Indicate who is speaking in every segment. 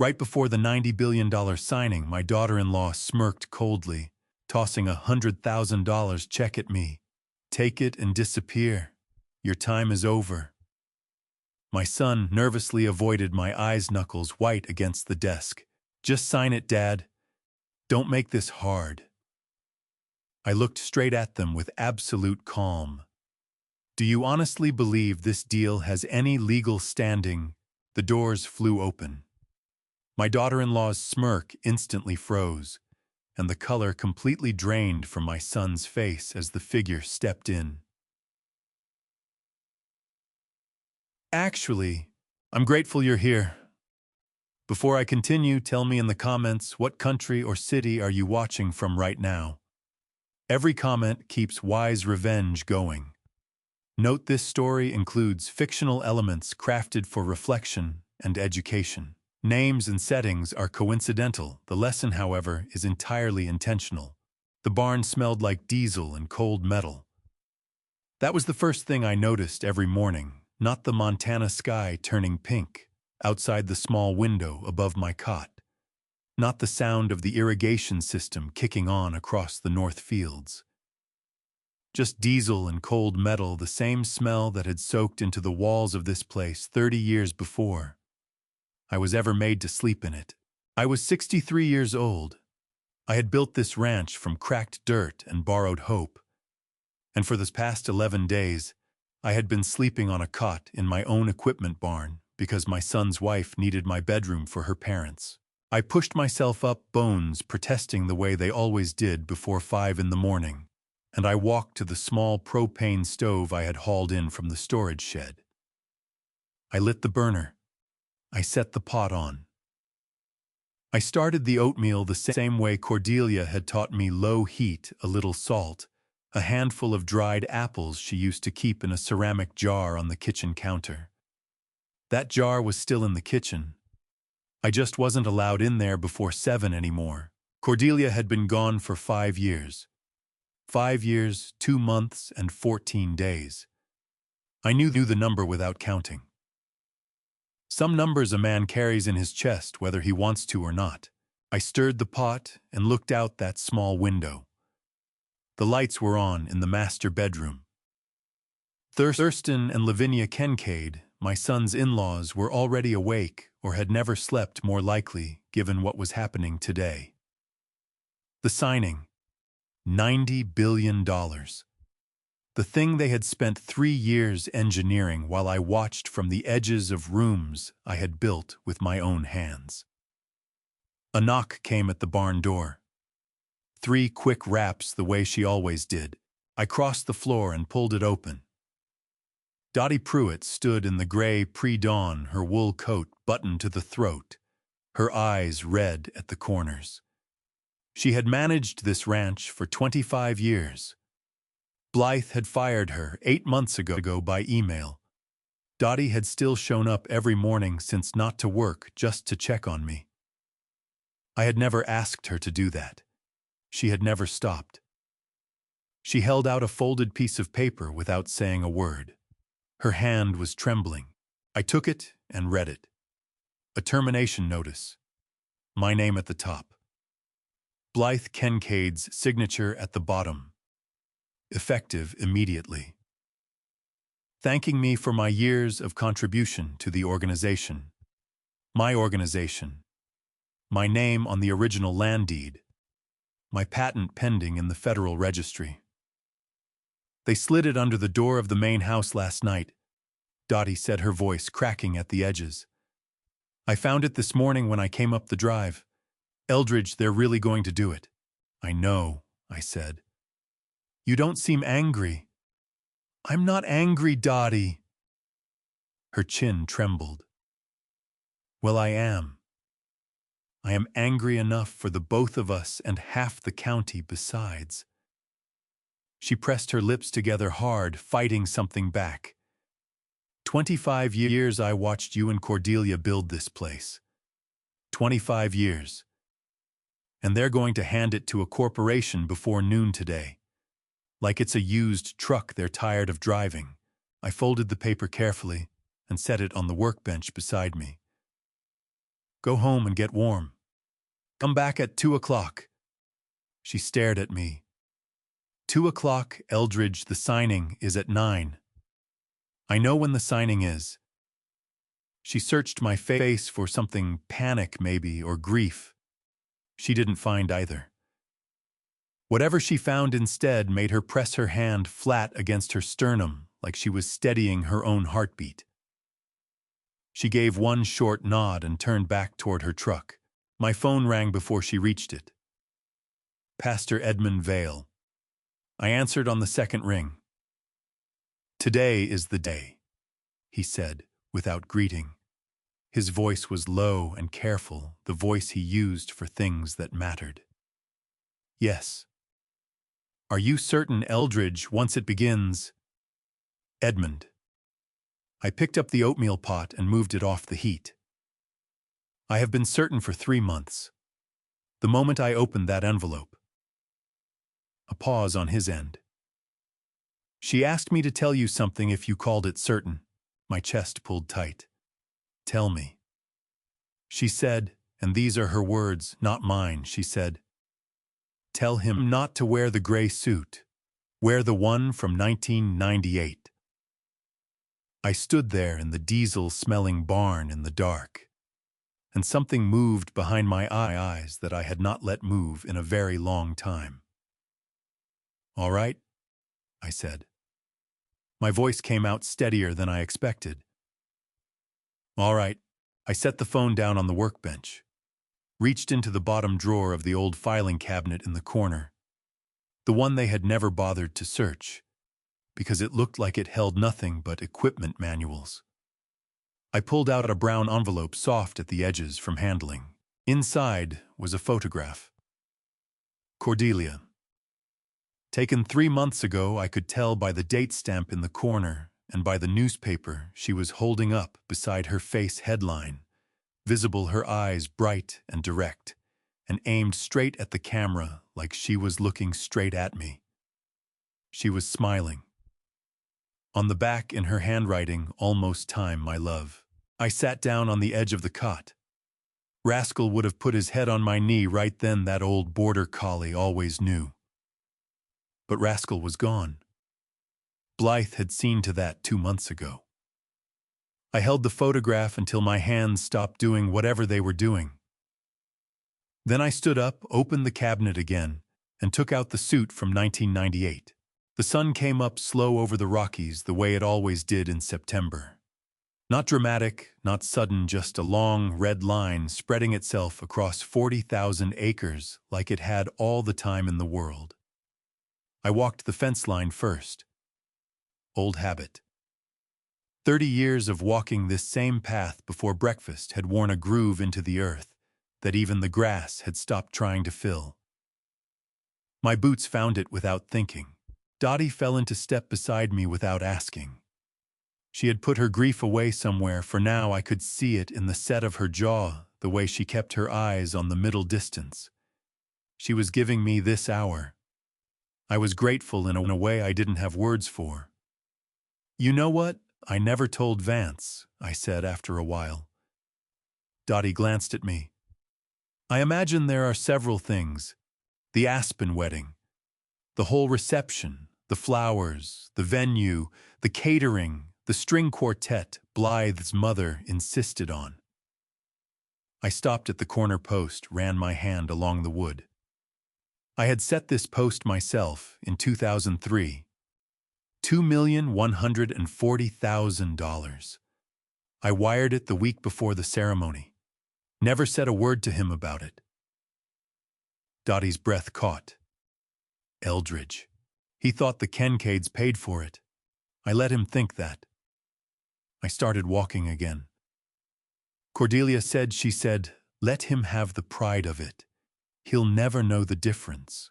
Speaker 1: Right before the $90 billion signing, my daughter-in-law smirked coldly, tossing a $100,000 check at me. "Take it and disappear. Your time is over." My son nervously avoided my eyes, knuckles white against the desk. "Just sign it, Dad. Don't make this hard." I looked straight at them with absolute calm. "Do you honestly believe this deal has any legal standing?" The doors flew open. My daughter-in-law's smirk instantly froze, and the color completely drained from my son's face as the figure stepped in. "Actually, I'm grateful you're here. Before I continue, tell me in the comments what country or city are you watching from right now. Every comment keeps Wise Revenge going. Note this story includes fictional elements crafted for reflection and education. Names and settings are coincidental. The lesson, however, is entirely intentional. The barn smelled like diesel and cold metal. That was the first thing I noticed every morning, not the Montana sky turning pink outside the small window above my cot, not the sound of the irrigation system kicking on across the north fields. Just diesel and cold metal, the same smell that had soaked into the walls of this place 30 years before I was ever made to sleep in it. I was 63 years old. I had built this ranch from cracked dirt and borrowed hope. And for this past 11 days, I had been sleeping on a cot in my own equipment barn because my son's wife needed my bedroom for her parents. I pushed myself up, bones protesting the way they always did before 5 in the morning, and I walked to the small propane stove I had hauled in from the storage shed. I lit the burner. I set the pot on. I started the oatmeal the same way Cordelia had taught me: low heat, a little salt, a handful of dried apples she used to keep in a ceramic jar on the kitchen counter. That jar was still in the kitchen. I just wasn't allowed in there before 7 anymore. Cordelia had been gone for 5 years. 5 years, 2 months, and 14 days. I knew the number without counting. Some numbers a man carries in his chest whether he wants to or not. I stirred the pot and looked out that small window. The lights were on in the master bedroom. Thurston and Lavinia Kincaid, my son's in-laws, were already awake or had never slept more likely given what was happening today. The signing. $90 billion. The thing they had spent 3 years engineering while I watched from the edges of rooms I had built with my own hands. A knock came at the barn door. 3 quick raps the way she always did. I crossed the floor and pulled it open. Dottie Pruitt stood in the gray pre-dawn, her wool coat buttoned to the throat, her eyes red at the corners. She had managed this ranch for 25 years. Blythe had fired her 8 months ago by email. Dottie had still shown up every morning since not to work just to check on me. I had never asked her to do that. She had never stopped. She held out a folded piece of paper without saying a word. Her hand was trembling. I took it and read it. A termination notice. My name at the top. Blythe Kincaid's signature at the bottom. Effective immediately. Thanking me for my years of contribution to the organization. My organization. My name on the original land deed. My patent pending in the Federal Registry. They slid it under the door of the main house last night, Dottie said, her voice cracking at the edges. I found it this morning when I came up the drive. Eldridge, they're really going to do it. I know, I said. You don't seem angry. I'm not angry, Dottie. Her chin trembled. Well, I am. I am angry enough for the both of us and half the county besides. She pressed her lips together hard, fighting something back. 25 years I watched you and Cordelia build this place. 25 years. And they're going to hand it to a corporation before noon today. Like it's a used truck they're tired of driving. I folded the paper carefully and set it on the workbench beside me. Go home and get warm. Come back at 2 o'clock. She stared at me. 2 o'clock, Eldridge, the signing is at 9. I know when the signing is. She searched my face for something, panic maybe, or grief. She didn't find either. Whatever she found instead made her press her hand flat against her sternum, like she was steadying her own heartbeat. She gave one short nod and turned back toward her truck. My phone rang before she reached it. Pastor Edmund Vale. I answered on the second ring. Today is the day, he said, without greeting. His voice was low and careful, the voice he used for things that mattered. Yes. Are you certain, Eldridge, once it begins? Edmund. I picked up the oatmeal pot and moved it off the heat. I have been certain for 3 months. The moment I opened that envelope. A pause on his end. She asked me to tell you something if you called it certain. My chest pulled tight. Tell me. She said, and these are her words, not mine, she said, tell him not to wear the gray suit. Wear the one from 1998. I stood there in the diesel-smelling barn in the dark, and something moved behind my eyes that I had not let move in a very long time. All right, I said. My voice came out steadier than I expected. All right. I set the phone down on the workbench, reached into the bottom drawer of the old filing cabinet in the corner, the one they had never bothered to search, because it looked like it held nothing but equipment manuals. I pulled out a brown envelope soft at the edges from handling. Inside was a photograph. Cordelia. Taken 3 months ago, I could tell by the date stamp in the corner and by the newspaper she was holding up beside her face headline, visible her eyes bright and direct, and aimed straight at the camera like she was looking straight at me. She was smiling. On the back in her handwriting, almost time, my love. I sat down on the edge of the cot. Rascal would have put his head on my knee right then, that old border collie always knew. But Rascal was gone. Blythe had seen to that 2 months ago. I held the photograph until my hands stopped doing whatever they were doing. Then I stood up, opened the cabinet again, and took out the suit from 1998. The sun came up slow over the Rockies the way it always did in September. Not dramatic, not sudden, just a long red line spreading itself across 40,000 acres like it had all the time in the world. I walked the fence line first. Old habit. 30 years of walking this same path before breakfast had worn a groove into the earth that even the grass had stopped trying to fill. My boots found it without thinking. Dottie fell into step beside me without asking. She had put her grief away somewhere, for now I could see it in the set of her jaw, the way she kept her eyes on the middle distance. She was giving me this hour. I was grateful in a way I didn't have words for. You know what? I never told Vance, I said after a while. Dottie glanced at me. I imagine there are several things. The Aspen wedding, the whole reception, the flowers, the venue, the catering, the string quartet Blythe's mother insisted on. I stopped at the corner post, ran my hand along the wood. I had set this post myself in 2003. $2,140,000. I wired it the week before the ceremony. Never said a word to him about it. Dottie's breath caught. Eldridge. He thought the Kincaids paid for it. I let him think that. I started walking again. Cordelia said, she said, let him have the pride of it. He'll never know the difference.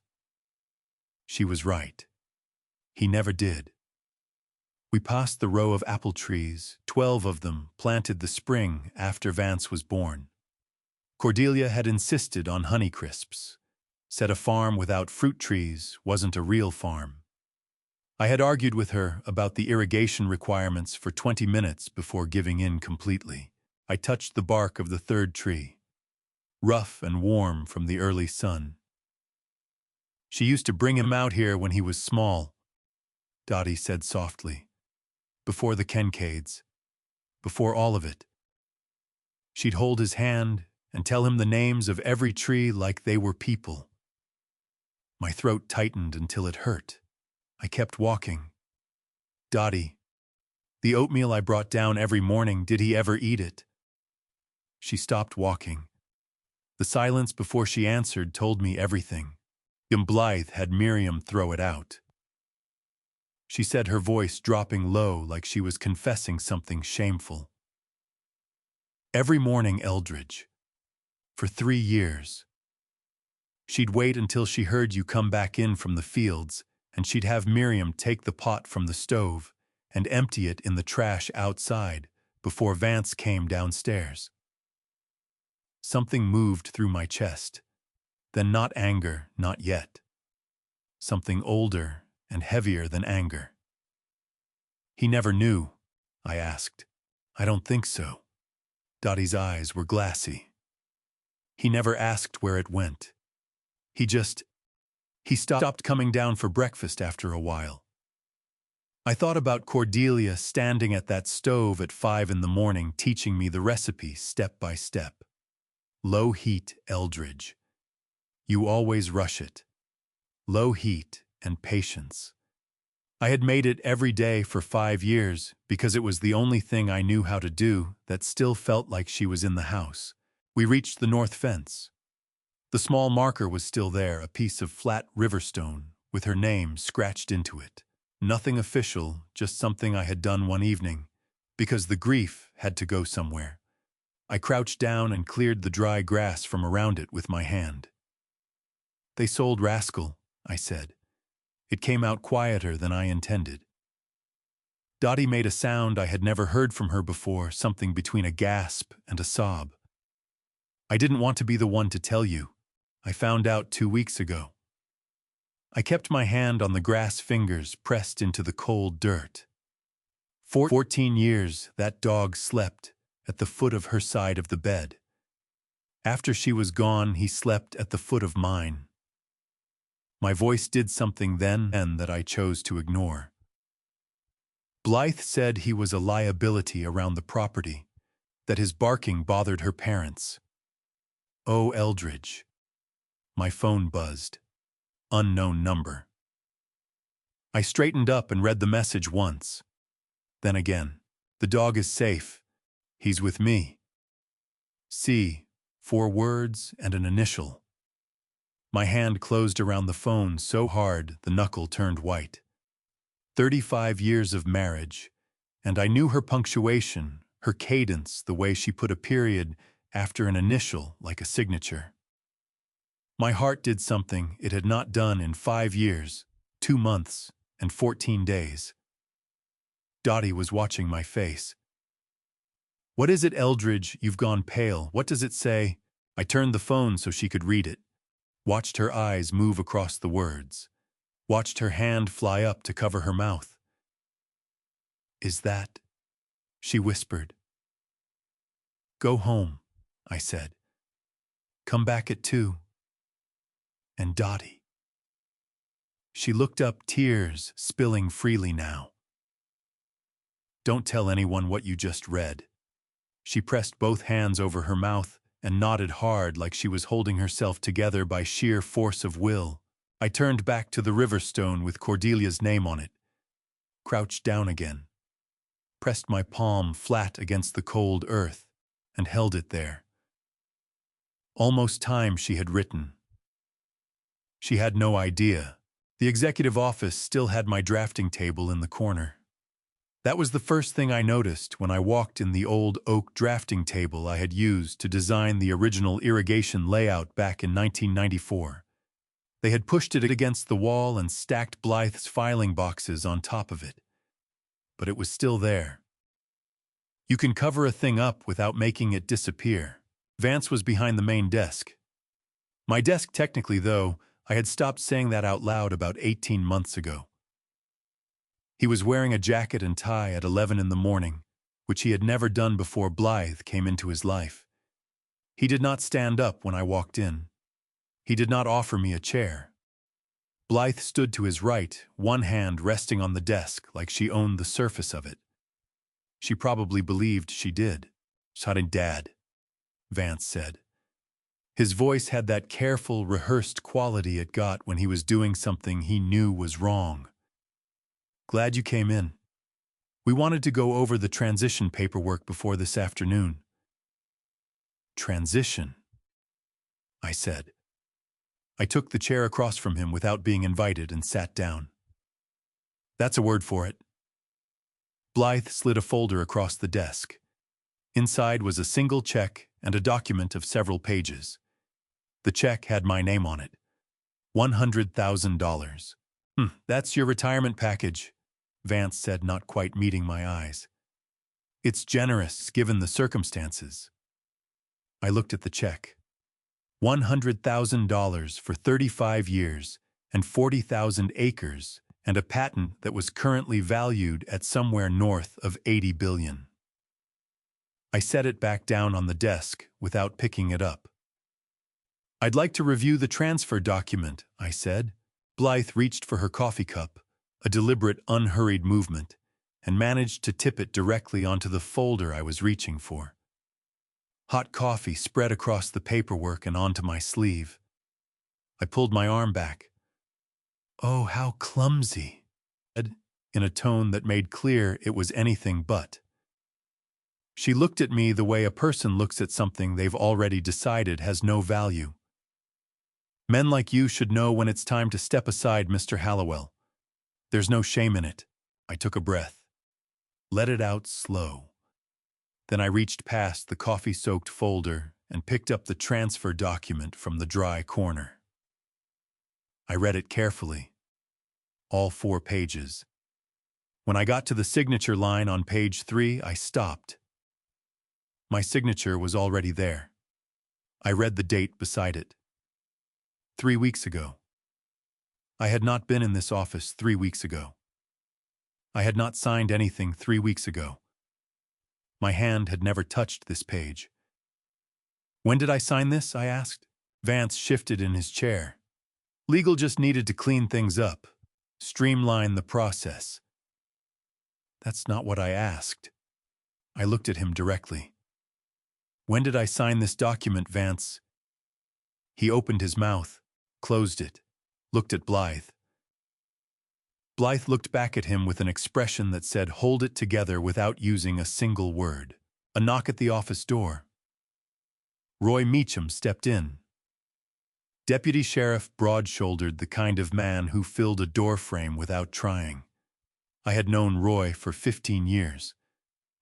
Speaker 1: She was right. He never did. We passed the row of apple trees, 12 of them planted the spring after Vance was born. Cordelia had insisted on Honeycrisps, said a farm without fruit trees wasn't a real farm. I had argued with her about the irrigation requirements for 20 minutes before giving in completely. I touched the bark of the third tree. rough and warm from the early sun. She used to bring him out here when he was small, Dottie said softly. Before the Kincaids. Before all of it. She'd hold his hand and tell him the names of every tree like they were people. My throat tightened until it hurt. I kept walking. Dottie, the oatmeal I brought down every morning, did he ever eat it? She stopped walking. The silence before she answered told me everything. Blythe had Miriam throw it out. She said, her voice dropping low like she was confessing something shameful. Every morning, Eldridge. For 3 years. She'd wait until she heard you come back in from the fields, and she'd have Miriam take the pot from the stove and empty it in the trash outside before Vance came downstairs. Something moved through my chest. Then not anger, not yet. Something older and heavier than anger. He never knew, I asked. I don't think so. Dottie's eyes were glassy. He never asked where it went. He stopped coming down for breakfast after a while. I thought about Cordelia standing at that stove at 5 in the morning teaching me the recipe step by step. Low heat, Eldridge. You always rush it. Low heat and patience. I had made it every day for 5 years because it was the only thing I knew how to do that still felt like she was in the house. We reached the north fence. The small marker was still there, a piece of flat riverstone with her name scratched into it. Nothing official, just something I had done one evening, because the grief had to go somewhere. I crouched down and cleared the dry grass from around it with my hand. They sold Rascal, I said. It came out quieter than I intended. Dottie made a sound I had never heard from her before, something between a gasp and a sob. I didn't want to be the one to tell you. I found out 2 weeks ago. I kept my hand on the grass fingers pressed into the cold dirt. 14 years that dog slept at the foot of her side of the bed. After she was gone, he slept at the foot of mine. My voice did something then that I chose to ignore. Blythe said he was a liability around the property, that his barking bothered her parents. Oh, Eldridge. My phone buzzed. Unknown number. I straightened up and read the message once. Then again. The dog is safe. He's with me. C, 4 words and an initial. My hand closed around the phone so hard the knuckle turned white. 35 years of marriage, and I knew her punctuation, her cadence, the way she put a period after an initial like a signature. My heart did something it had not done in 5 years, 2 months, and 14 days. Dottie was watching my face. What is it, Eldridge? You've gone pale. What does it say? I turned the phone so she could read it. Watched her eyes move across the words. Watched her hand fly up to cover her mouth. Is that? She whispered. Go home, I said. Come back at 2. And Dottie. She looked up, tears spilling freely now. Don't tell anyone what you just read. She pressed both hands over her mouth and nodded hard like she was holding herself together by sheer force of will. I turned back to the riverstone with Cordelia's name on it. Crouched down again. Pressed my palm flat against the cold earth and held it there. Almost time she had written. She had no idea. The executive office still had my drafting table in the corner. That was the first thing I noticed when I walked in the old oak drafting table I had used to design the original irrigation layout back in 1994. They had pushed it against the wall and stacked Blythe's filing boxes on top of it. But it was still there. You can cover a thing up without making it disappear. Vance was behind the main desk. My desk technically, though, I had stopped saying that out loud about 18 months ago. He was wearing a jacket and tie at 11 in the morning, which he had never done before Blythe came into his life. He did not stand up when I walked in. He did not offer me a chair. Blythe stood to his right, one hand resting on the desk like she owned the surface of it. She probably believed she did. "Sorry, Dad," Vance said. His voice had that careful, rehearsed quality it got when he was doing something he knew was wrong. "Glad you came in. We wanted to go over the transition paperwork before this afternoon." "Transition?" I said. I took the chair across from him without being invited and sat down. "That's a word for it." Blythe slid a folder across the desk. Inside was a single check and a document of several pages. The check had my name on it. $100,000. That's your retirement package," Vance said, not quite meeting my eyes. "It's generous, given the circumstances." I looked at the check. $100,000 for 35 years and 40,000 acres and a patent that was currently valued at somewhere north of $80 billion. I set it back down on the desk without picking it up. "I'd like to review the transfer document," I said. Blythe reached for her coffee cup, a deliberate, unhurried movement, and managed to tip it directly onto the folder I was reaching for. Hot coffee spread across the paperwork and onto my sleeve. I pulled my arm back. "Oh, how clumsy," I said, in a tone that made clear it was anything but. She looked at me the way a person looks at something they've already decided has no value. "Men like you should know when it's time to step aside, Mr. Hallowell. There's no shame in it." I took a breath. Let it out slow. Then I reached past the coffee-soaked folder and picked up the transfer document from the dry corner. I read it carefully. All 4 pages. When I got to the signature line on page 3, I stopped. My signature was already there. I read the date beside it. 3 weeks ago. I had not been in this office 3 weeks ago. I had not signed anything 3 weeks ago. My hand had never touched this page. "When did I sign this?" I asked. Vance shifted in his chair. "Legal just needed to clean things up, streamline the process." "That's not what I asked." I looked at him directly. "When did I sign this document, Vance?" He opened his mouth, closed it, looked at Blythe. Blythe looked back at him with an expression that said, "Hold it together," without using a single word. A knock at the office door. Roy Meacham stepped in. Deputy Sheriff, broad-shouldered, the kind of man who filled a doorframe without trying. I had known Roy for 15 years.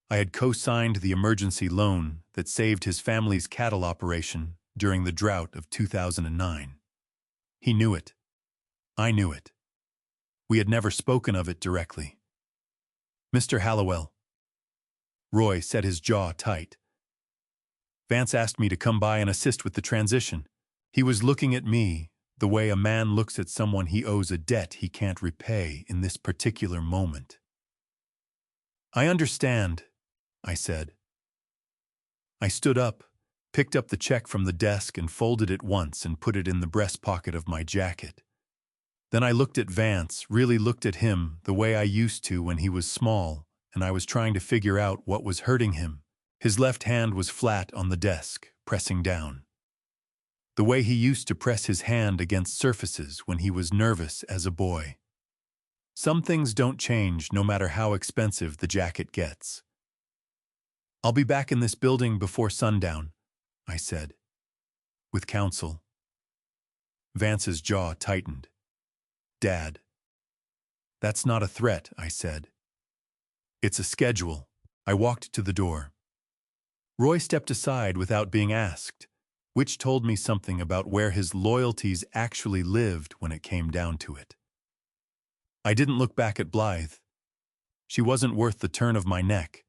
Speaker 1: I had co-signed the emergency loan that saved his family's cattle operation during the drought of 2009. He knew it. I knew it. We had never spoken of it directly. "Mr. Hallowell." Roy set his jaw tight. "Vance asked me to come by and assist with the transition." He was looking at me the way a man looks at someone he owes a debt he can't repay in this particular moment. "I understand," I said. I stood up, picked up the check from the desk and folded it once and put it in the breast pocket of my jacket. Then I looked at Vance, really looked at him the way I used to when he was small, and I was trying to figure out what was hurting him. His left hand was flat on the desk, pressing down. The way he used to press his hand against surfaces when he was nervous as a boy. Some things don't change no matter how expensive the jacket gets. "I'll be back in this building before sundown," I said. "With counsel." Vance's jaw tightened. "Dad." "That's not a threat," I said. "It's a schedule." I walked to the door. Roy stepped aside without being asked, which told me something about where his loyalties actually lived when it came down to it. I didn't look back at Blythe. She wasn't worth the turn of my neck.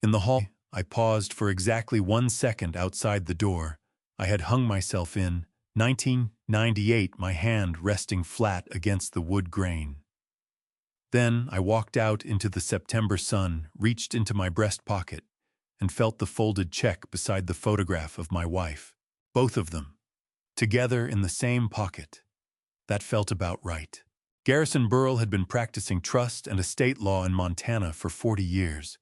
Speaker 1: In the hall, I paused for exactly 1 second outside the door I had hung myself in, 1998, my hand resting flat against the wood grain. Then I walked out into the September sun, reached into my breast pocket, and felt the folded check beside the photograph of my wife. Both of them, together in the same pocket. That felt about right. Garrison Burrell had been practicing trust and estate law in Montana for 40 years.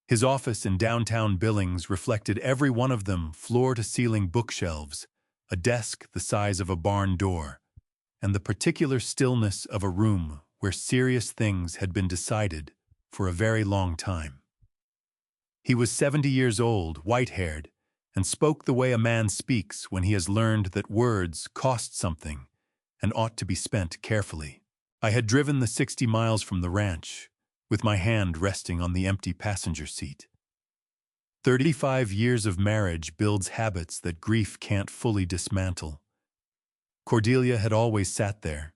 Speaker 1: His office in downtown Billings reflected every one of them, floor-to-ceiling bookshelves, a desk the size of a barn door, and the particular stillness of a room where serious things had been decided for a very long time. He was 70 years old, white-haired, and spoke the way a man speaks when he has learned that words cost something and ought to be spent carefully. I had driven the 60 miles from the ranch, with my hand resting on the empty passenger seat. 35 years of marriage builds habits that grief can't fully dismantle. Cordelia had always sat there.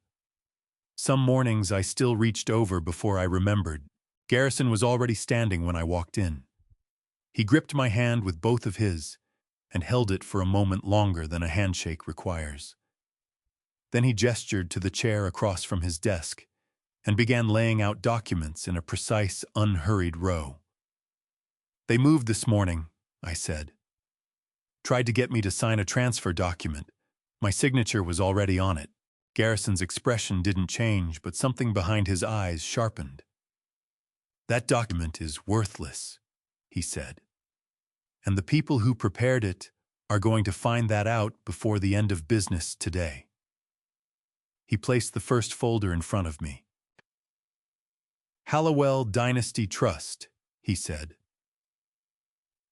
Speaker 1: Some mornings I still reached over before I remembered. Garrison was already standing when I walked in. He gripped my hand with both of his and held it for a moment longer than a handshake requires. Then he gestured to the chair across from his desk and began laying out documents in a precise, unhurried row. "They moved this morning," I said. "Tried to get me to sign a transfer document. My signature was already on it." Garrison's expression didn't change, but something behind his eyes sharpened. "That document is worthless," he said. "And the people who prepared it are going to find that out before the end of business today." He placed the first folder in front of me. "Hallowell Dynasty Trust," he said.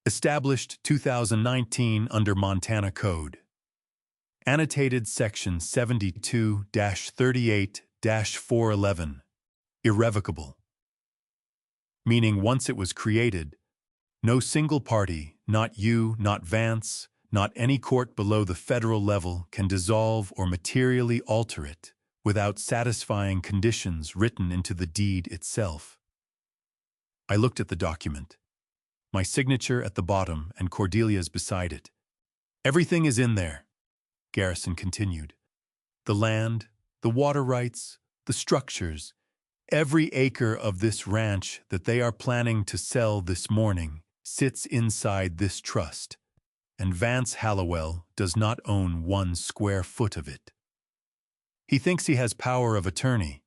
Speaker 1: "Established 2019 under Montana Code. Annotated Section 72-38-411. Irrevocable. Meaning once it was created, no single party, not you, not Vance, not any court below the federal level, can dissolve or materially alter it without satisfying conditions written into the deed itself." I looked at the document. My signature at the bottom and Cordelia's beside it. "Everything is in there," Garrison continued. "The land, the water rights, the structures, every acre of this ranch that they are planning to sell this morning sits inside this trust, and Vance Hallowell does not own 1 square foot of it." "He thinks he has power of attorney,"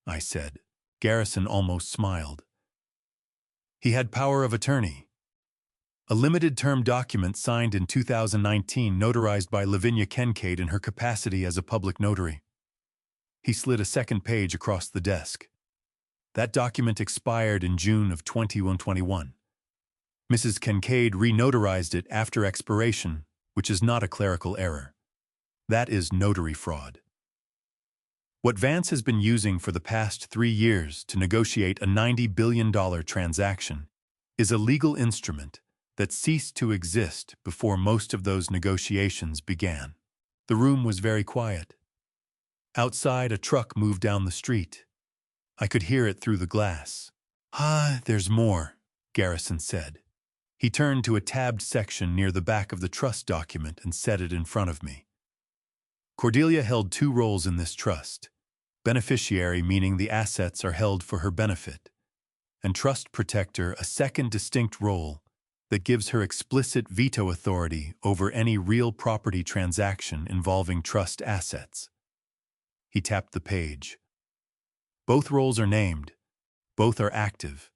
Speaker 1: I said. Garrison almost smiled. He had power of attorney. A limited-term document signed in 2019 notarized by Lavinia Kincaid in her capacity as a public notary. He slid a second page across the desk. That document expired in June of 2021. Mrs. Kincaid re-notarized it after expiration, which is not a clerical error. That is notary fraud. What Vance has been using for the past 3 years to negotiate a $90 billion transaction is a legal instrument that ceased to exist before most of those negotiations began. The room was very quiet. Outside, a truck moved down the street. I could hear it through the glass. "Ah, there's more," Garrison said. He turned to a tabbed section near the back of the trust document and set it in front of me. Cordelia held 2 roles in this trust. Beneficiary, meaning the assets are held for her benefit, and trust protector, a second distinct role that gives her explicit veto authority over any real property transaction involving trust assets. He tapped the page. "Both roles are named, both are active,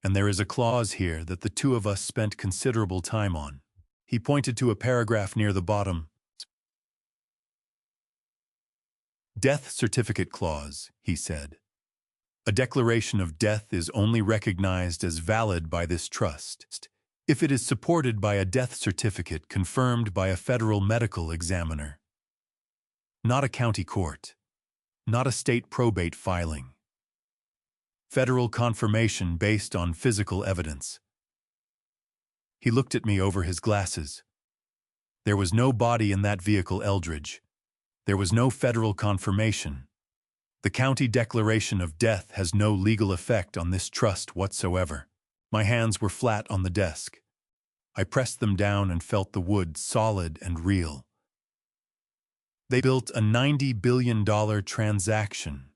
Speaker 1: and there is a clause here that the 2 of us spent considerable time on." He pointed to a paragraph near the bottom. "Death certificate clause," he said. "A declaration of death is only recognized as valid by this trust if it is supported by a death certificate confirmed by a federal medical examiner. Not a county court, not a state probate filing. Federal confirmation based on physical evidence." He looked at me over his glasses. "There was no body in that vehicle, Eldridge. There was no federal confirmation. The county declaration of death has no legal effect on this trust whatsoever." My hands were flat on the desk. I pressed them down and felt the wood solid and real. "They built a $90 billion transaction,"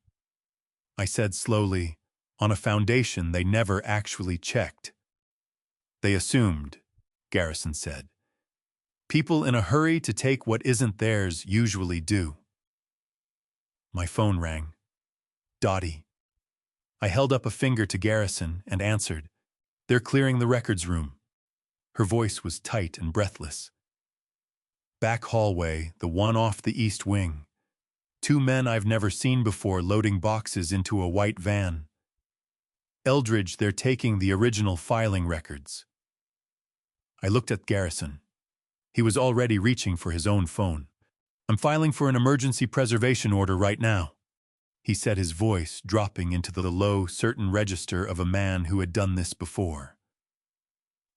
Speaker 1: I said slowly, "on a foundation they never actually checked. They assumed, Garrison said. People in a hurry to take what isn't theirs usually do. My phone rang. Dottie. I held up a finger to Garrison and answered. They're clearing the records room. Her voice was tight and breathless. Back hallway, the one off the east wing. Two men I've never seen before loading boxes into a white van. Eldridge, they're taking the original filing records. I looked at Garrison. He was already reaching for his own phone. I'm filing for an emergency preservation order right now, he said, his voice dropping into the low, certain register of a man who had done this before.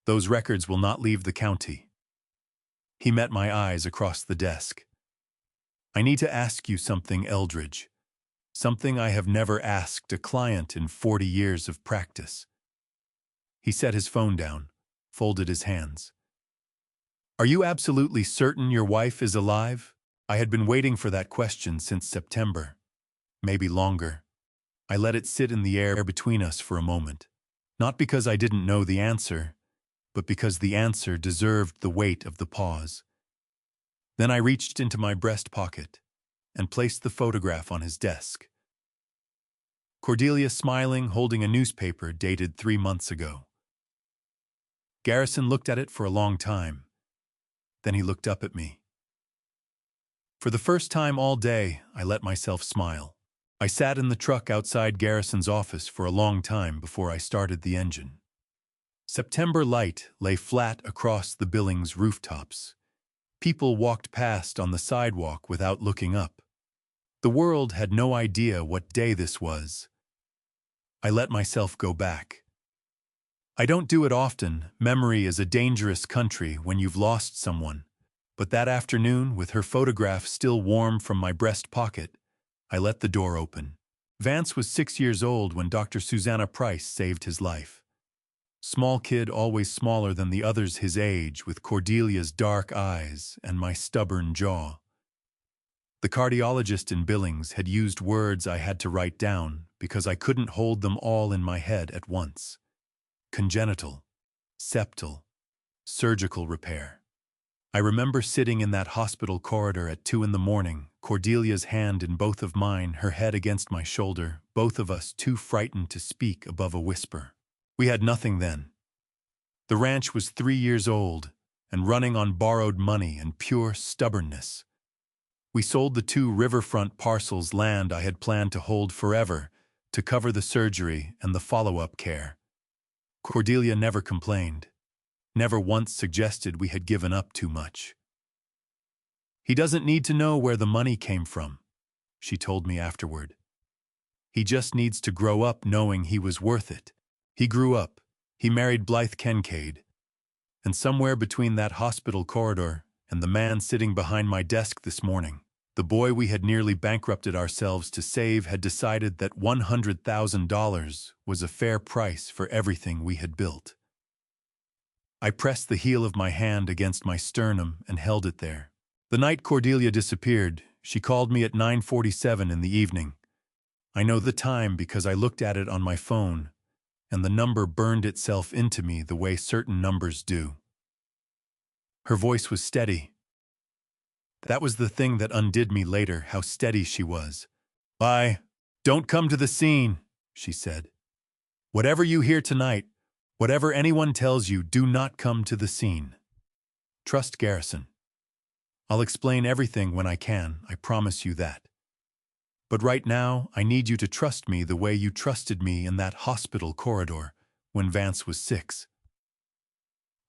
Speaker 1: Those records will not leave the county. He met my eyes across the desk. I need to ask you something, Eldridge. Something I have never asked a client in 40 years of practice. He set his phone down, folded his hands. Are you absolutely certain your wife is alive? I had been waiting for that question since September. Maybe longer. I let it sit in the air between us for a moment. Not because I didn't know the answer, but because the answer deserved the weight of the pause. Then I reached into my breast pocket and placed the photograph on his desk. Cordelia smiling, holding a newspaper dated 3 months ago. Garrison looked at it for a long time. Then he looked up at me. For the first time all day, I let myself smile. I sat in the truck outside Garrison's office for a long time before I started the engine. September light lay flat across the Billings rooftops. People walked past on the sidewalk without looking up. The world had no idea what day this was. I let myself go back. I don't do it often. Memory is a dangerous country when you've lost someone. But that afternoon, with her photograph still warm from my breast pocket, I let the door open. Vance was 6 years old when Dr. Susanna Price saved his life. Small kid, always smaller than the others his age, with Cordelia's dark eyes and my stubborn jaw. The cardiologist in Billings had used words I had to write down because I couldn't hold them all in my head at once. Congenital, septal, surgical repair. I remember sitting in that hospital corridor at 2 a.m, Cordelia's hand in both of mine, her head against my shoulder, both of us too frightened to speak above a whisper. We had nothing then. The ranch was 3 years old and running on borrowed money and pure stubbornness. We sold the 2 riverfront parcels land I had planned to hold forever to cover the surgery and the follow-up care. Cordelia never complained, never once suggested we had given up too much. He doesn't need to know where the money came from, she told me afterward. He just needs to grow up knowing he was worth it. He grew up, he married Blythe Kincaid, and somewhere between that hospital corridor and the man sitting behind my desk this morning, the boy we had nearly bankrupted ourselves to save had decided that $100,000 was a fair price for everything we had built. I pressed the heel of my hand against my sternum and held it there. The night Cordelia disappeared, she called me at 9:47 in the evening. I know the time because I looked at it on my phone, and the number burned itself into me the way certain numbers do. Her voice was steady. That was the thing that undid me later, how steady she was. Don't come to the scene, she said. Whatever you hear tonight, whatever anyone tells you, do not come to the scene. Trust Garrison. I'll explain everything when I can, I promise you that. But right now, I need you to trust me the way you trusted me in that hospital corridor when Vance was 6.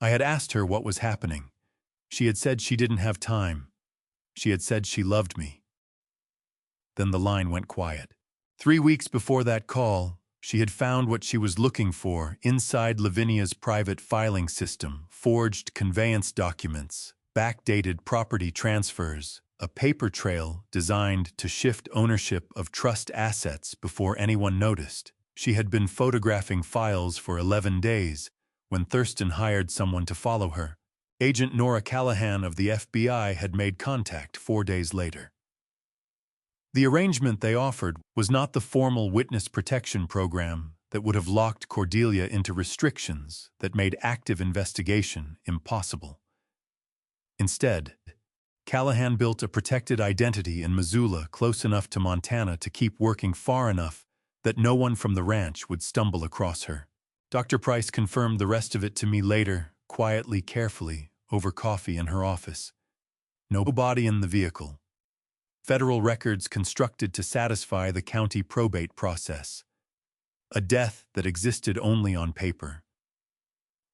Speaker 1: I had asked her what was happening. She had said she didn't have time. She had said she loved me. Then the line went quiet. 3 weeks before that call, she had found what she was looking for inside Lavinia's private filing system: forged conveyance documents, backdated property transfers, a paper trail designed to shift ownership of trust assets before anyone noticed. She had been photographing files for 11 days when Thurston hired someone to follow her. Agent Nora Callahan of the FBI had made contact 4 days later. The arrangement they offered was not the formal witness protection program that would have locked Cordelia into restrictions that made active investigation impossible. Instead, Callahan built a protected identity in Missoula close enough to Montana to keep working far enough that no one from the ranch would stumble across her. Dr. Price confirmed the rest of it to me later, quietly, carefully, over coffee in her office. No body in the vehicle. Federal records constructed to satisfy the county probate process. A death that existed only on paper.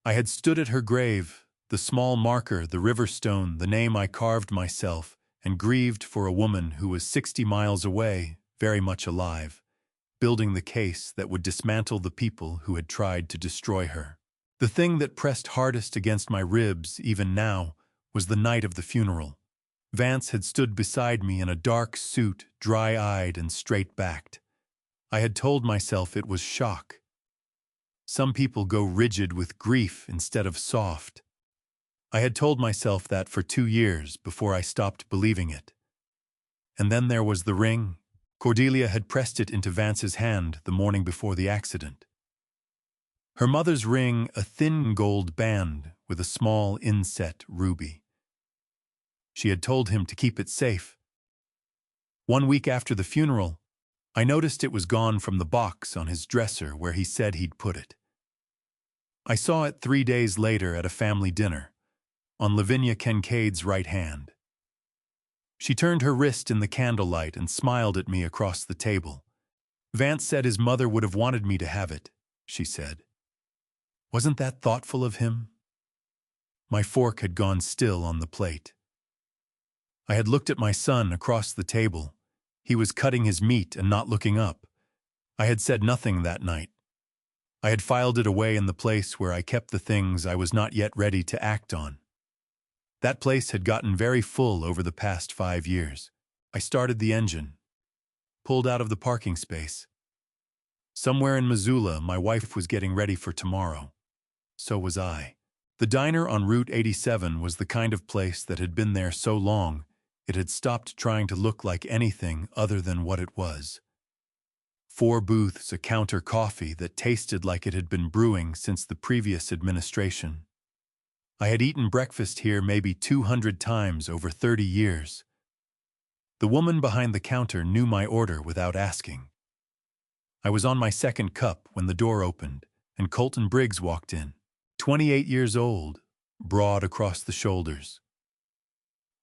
Speaker 1: I had stood at her grave, the small marker, the river stone, the name I carved myself, and grieved for a woman who was 60 miles away, very much alive, building the case that would dismantle the people who had tried to destroy her. The thing that pressed hardest against my ribs, even now, was the night of the funeral. Vance had stood beside me in a dark suit, dry-eyed and straight-backed. I had told myself it was shock. Some people go rigid with grief instead of soft. I had told myself that for 2 years before I stopped believing it. And then there was the ring. Cordelia had pressed it into Vance's hand the morning before the accident. Her mother's ring, a thin gold band with a small inset ruby. She had told him to keep it safe. 1 week after the funeral, I noticed it was gone from the box on his dresser where he said he'd put it. I saw it 3 days later at a family dinner, on Lavinia Kincaid's right hand. She turned her wrist in the candlelight and smiled at me across the table. Vance said his mother would have wanted me to have it, she said. Wasn't that thoughtful of him? My fork had gone still on the plate. I had looked at my son across the table. He was cutting his meat and not looking up. I had said nothing that night. I had filed it away in the place where I kept the things I was not yet ready to act on. That place had gotten very full over the past 5 years. I started the engine, pulled out of the parking space. Somewhere in Missoula, my wife was getting ready for tomorrow. So was I. The diner on Route 87 was the kind of place that had been there so long, it had stopped trying to look like anything other than what it was. 4 booths, a counter coffee that tasted like it had been brewing since the previous administration. I had eaten breakfast here maybe 200 times over 30 years. The woman behind the counter knew my order without asking. I was on my 2nd cup when the door opened, and Colton Briggs walked in. 28 years old, broad across the shoulders.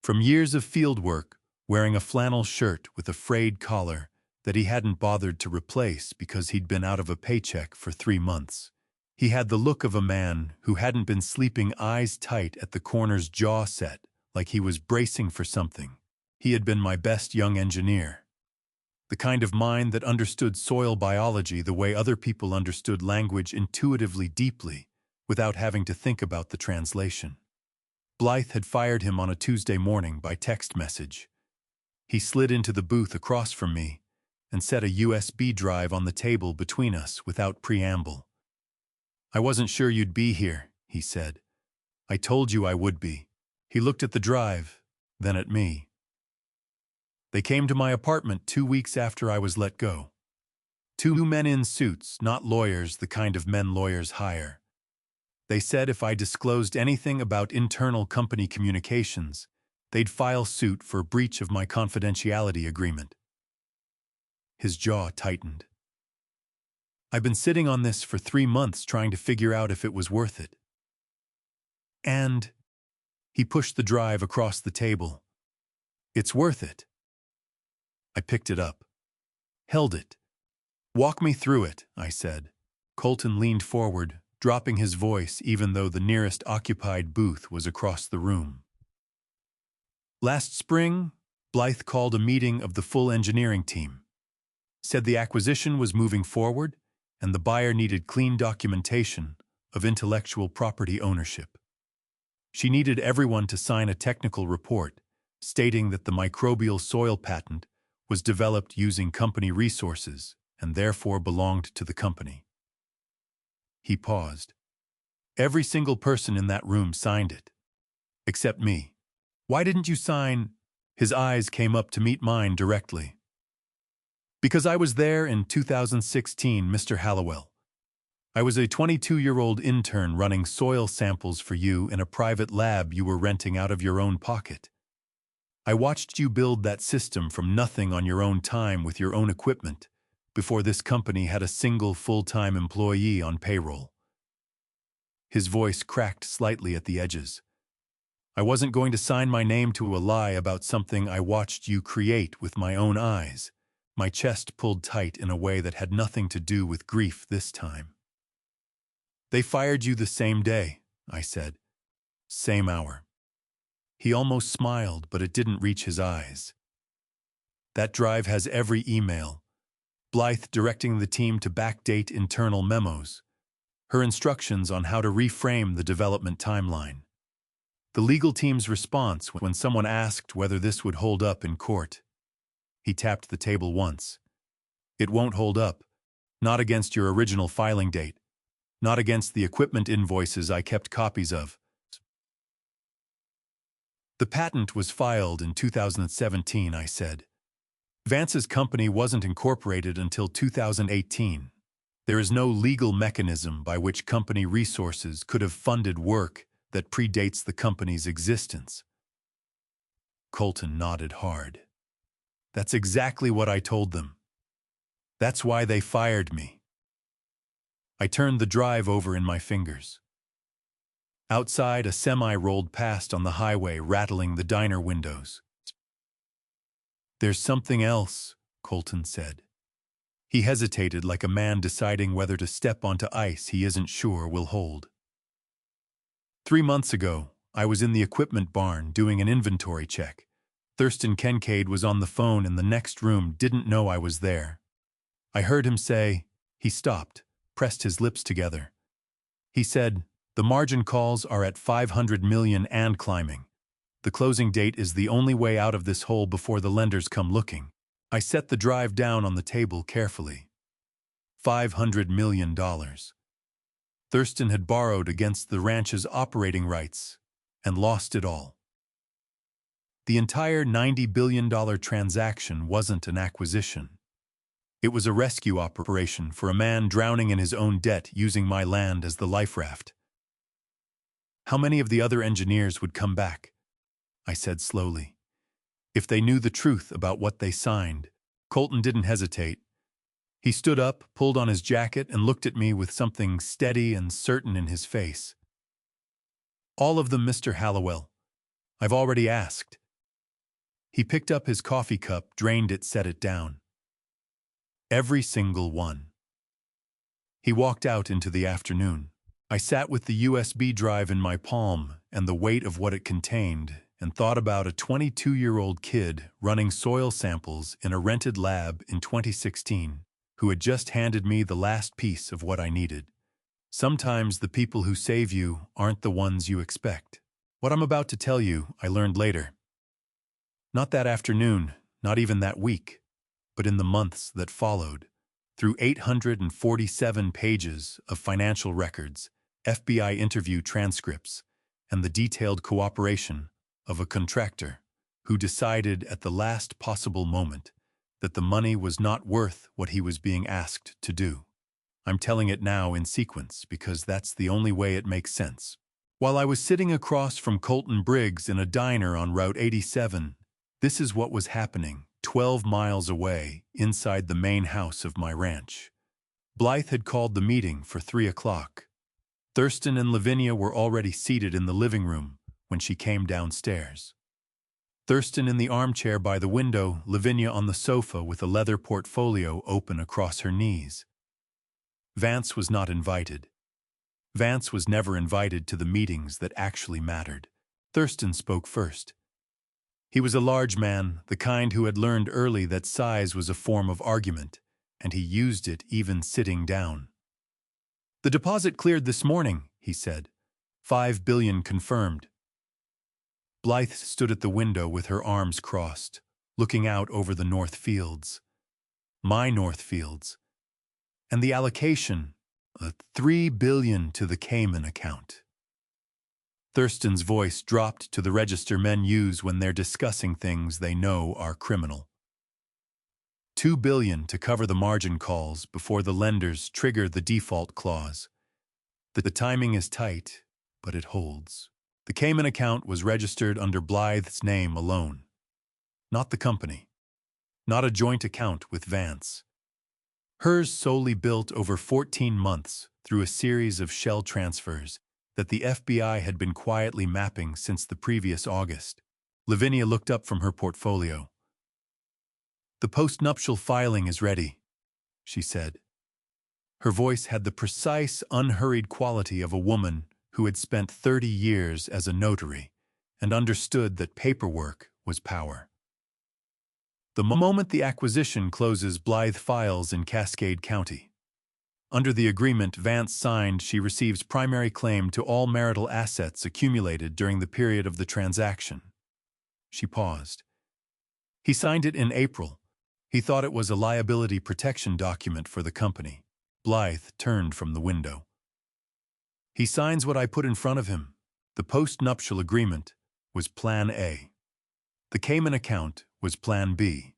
Speaker 1: From years of field work, wearing a flannel shirt with a frayed collar that he hadn't bothered to replace because he'd been out of a paycheck for 3 months. He had the look of a man who hadn't been sleeping eyes tight at the corner's jaw set, like he was bracing for something. He had been my best young engineer. The kind of mind that understood soil biology the way other people understood language intuitively deeply, without having to think about the translation. Blythe had fired him on a Tuesday morning by text message. He slid into the booth across from me and set a USB drive on the table between us without preamble. I wasn't sure you'd be here, he said. I told you I would be. He looked at the drive, then at me. They came to my apartment 2 weeks after I was let go. 2 men in suits, not lawyers, the kind of men lawyers hire. They said if I disclosed anything about internal company communications, they'd file suit for breach of my confidentiality agreement. His jaw tightened. I've been sitting on this for 3 months trying to figure out if it was worth it. And he pushed the drive across the table. It's worth it. I picked it up. Held it. Walk me through it, I said. Colton leaned forward, dropping his voice even though the nearest occupied booth was across the room. Last spring, Blythe called a meeting of the full engineering team. Said the acquisition was moving forward and the buyer needed clean documentation of intellectual property ownership. She needed everyone to sign a technical report stating that the microbial soil patent was developed using company resources and therefore belonged to the company. He paused. Every single person in that room signed it. Except me. Why didn't you sign? His eyes came up to meet mine directly. Because I was there in 2016, Mr. Hallowell. I was a 22-year-old intern running soil samples for you in a private lab you were renting out of your own pocket. I watched you build that system from nothing on your own time with your own equipment, before this company had a single full-time employee on payroll. His voice cracked slightly at the edges. I wasn't going to sign my name to a lie about something I watched you create with my own eyes. My chest pulled tight in a way that had nothing to do with grief this time. They fired you the same day, I said. Same hour. He almost smiled, but it didn't reach his eyes. That drive has every email. Blythe directing the team to backdate internal memos. Her instructions on how to reframe the development timeline. The legal team's response when someone asked whether this would hold up in court. He tapped the table once. It won't hold up. Not against your original filing date. Not against the equipment invoices I kept copies of. The patent was filed in 2017, I said. Vance's company wasn't incorporated until 2018. There is no legal mechanism by which company resources could have funded work that predates the company's existence. Colton nodded hard. That's exactly what I told them. That's why they fired me. I turned the drive over in my fingers. Outside, a semi rolled past on the highway, rattling the diner windows. There's something else, Colton said. He hesitated like a man deciding whether to step onto ice he isn't sure will hold. 3 months ago, I was in the equipment barn doing an inventory check. Thurston Kincaid was on the phone in the next room, didn't know I was there. I heard him say, he stopped, pressed his lips together. He said, the margin calls are at 500 million and climbing. The closing date is the only way out of this hole before the lenders come looking. I set the drive down on the table carefully. $500 million. Thurston had borrowed against the ranch's operating rights and lost it all. The entire $90 billion transaction wasn't an acquisition. It was a rescue operation for a man drowning in his own debt using my land as the life raft. How many of the other engineers would come back? I said slowly. If they knew the truth about what they signed. Colton didn't hesitate. He stood up, pulled on his jacket, and looked at me with something steady and certain in his face. All of them, Mr. Hallowell. I've already asked. He picked up his coffee cup, drained it, set it down. Every single one. He walked out into the afternoon. I sat with the USB drive in my palm and the weight of what it contained, and thought about a 22-year-old kid running soil samples in a rented lab in 2016, who had just handed me the last piece of what I needed. Sometimes the people who save you aren't the ones you expect. What I'm about to tell you, I learned later. Not that afternoon, not even that week, but in the months that followed, through 847 pages of financial records, FBI interview transcripts, and the detailed cooperation of a contractor who decided at the last possible moment that the money was not worth what he was being asked to do. I'm telling it now in sequence because that's the only way it makes sense. While I was sitting across from Colton Briggs in a diner on Route 87, this is what was happening 12 miles away inside the main house of my ranch. Blythe had called the meeting for 3 o'clock. Thurston and Lavinia were already seated in the living room when she came downstairs. Thurston in the armchair by the window, Lavinia on the sofa with a leather portfolio open across her knees. Vance was not invited. Vance was never invited to the meetings that actually mattered. Thurston spoke first. He was a large man, the kind who had learned early that size was a form of argument, and he used it even sitting down. The deposit cleared this morning, he said. $5 billion confirmed. Blythe stood at the window with her arms crossed, looking out over the North Fields. My North Fields. And the allocation, $3 billion to the Cayman account. Thurston's voice dropped to the register men use when they're discussing things they know are criminal. $2 billion to cover the margin calls before the lenders trigger the default clause. The timing is tight, but it holds. The Cayman account was registered under Blythe's name alone, not the company, not a joint account with Vance. Hers solely built over 14 months through a series of shell transfers that the FBI had been quietly mapping since the previous August. Lavinia looked up from her portfolio. "The postnuptial filing is ready," she said. Her voice had the precise, unhurried quality of a woman who had spent 30 years as a notary and understood that paperwork was power. "The moment the acquisition closes, Blythe files in Cascade County. Under the agreement Vance signed, she receives primary claim to all marital assets accumulated during the period of the transaction." She paused. "He signed it in April. He thought it was a liability protection document for the company." Blythe turned from the window. "He signs what I put in front of him. The post-nuptial agreement was Plan A. The Cayman account was Plan B.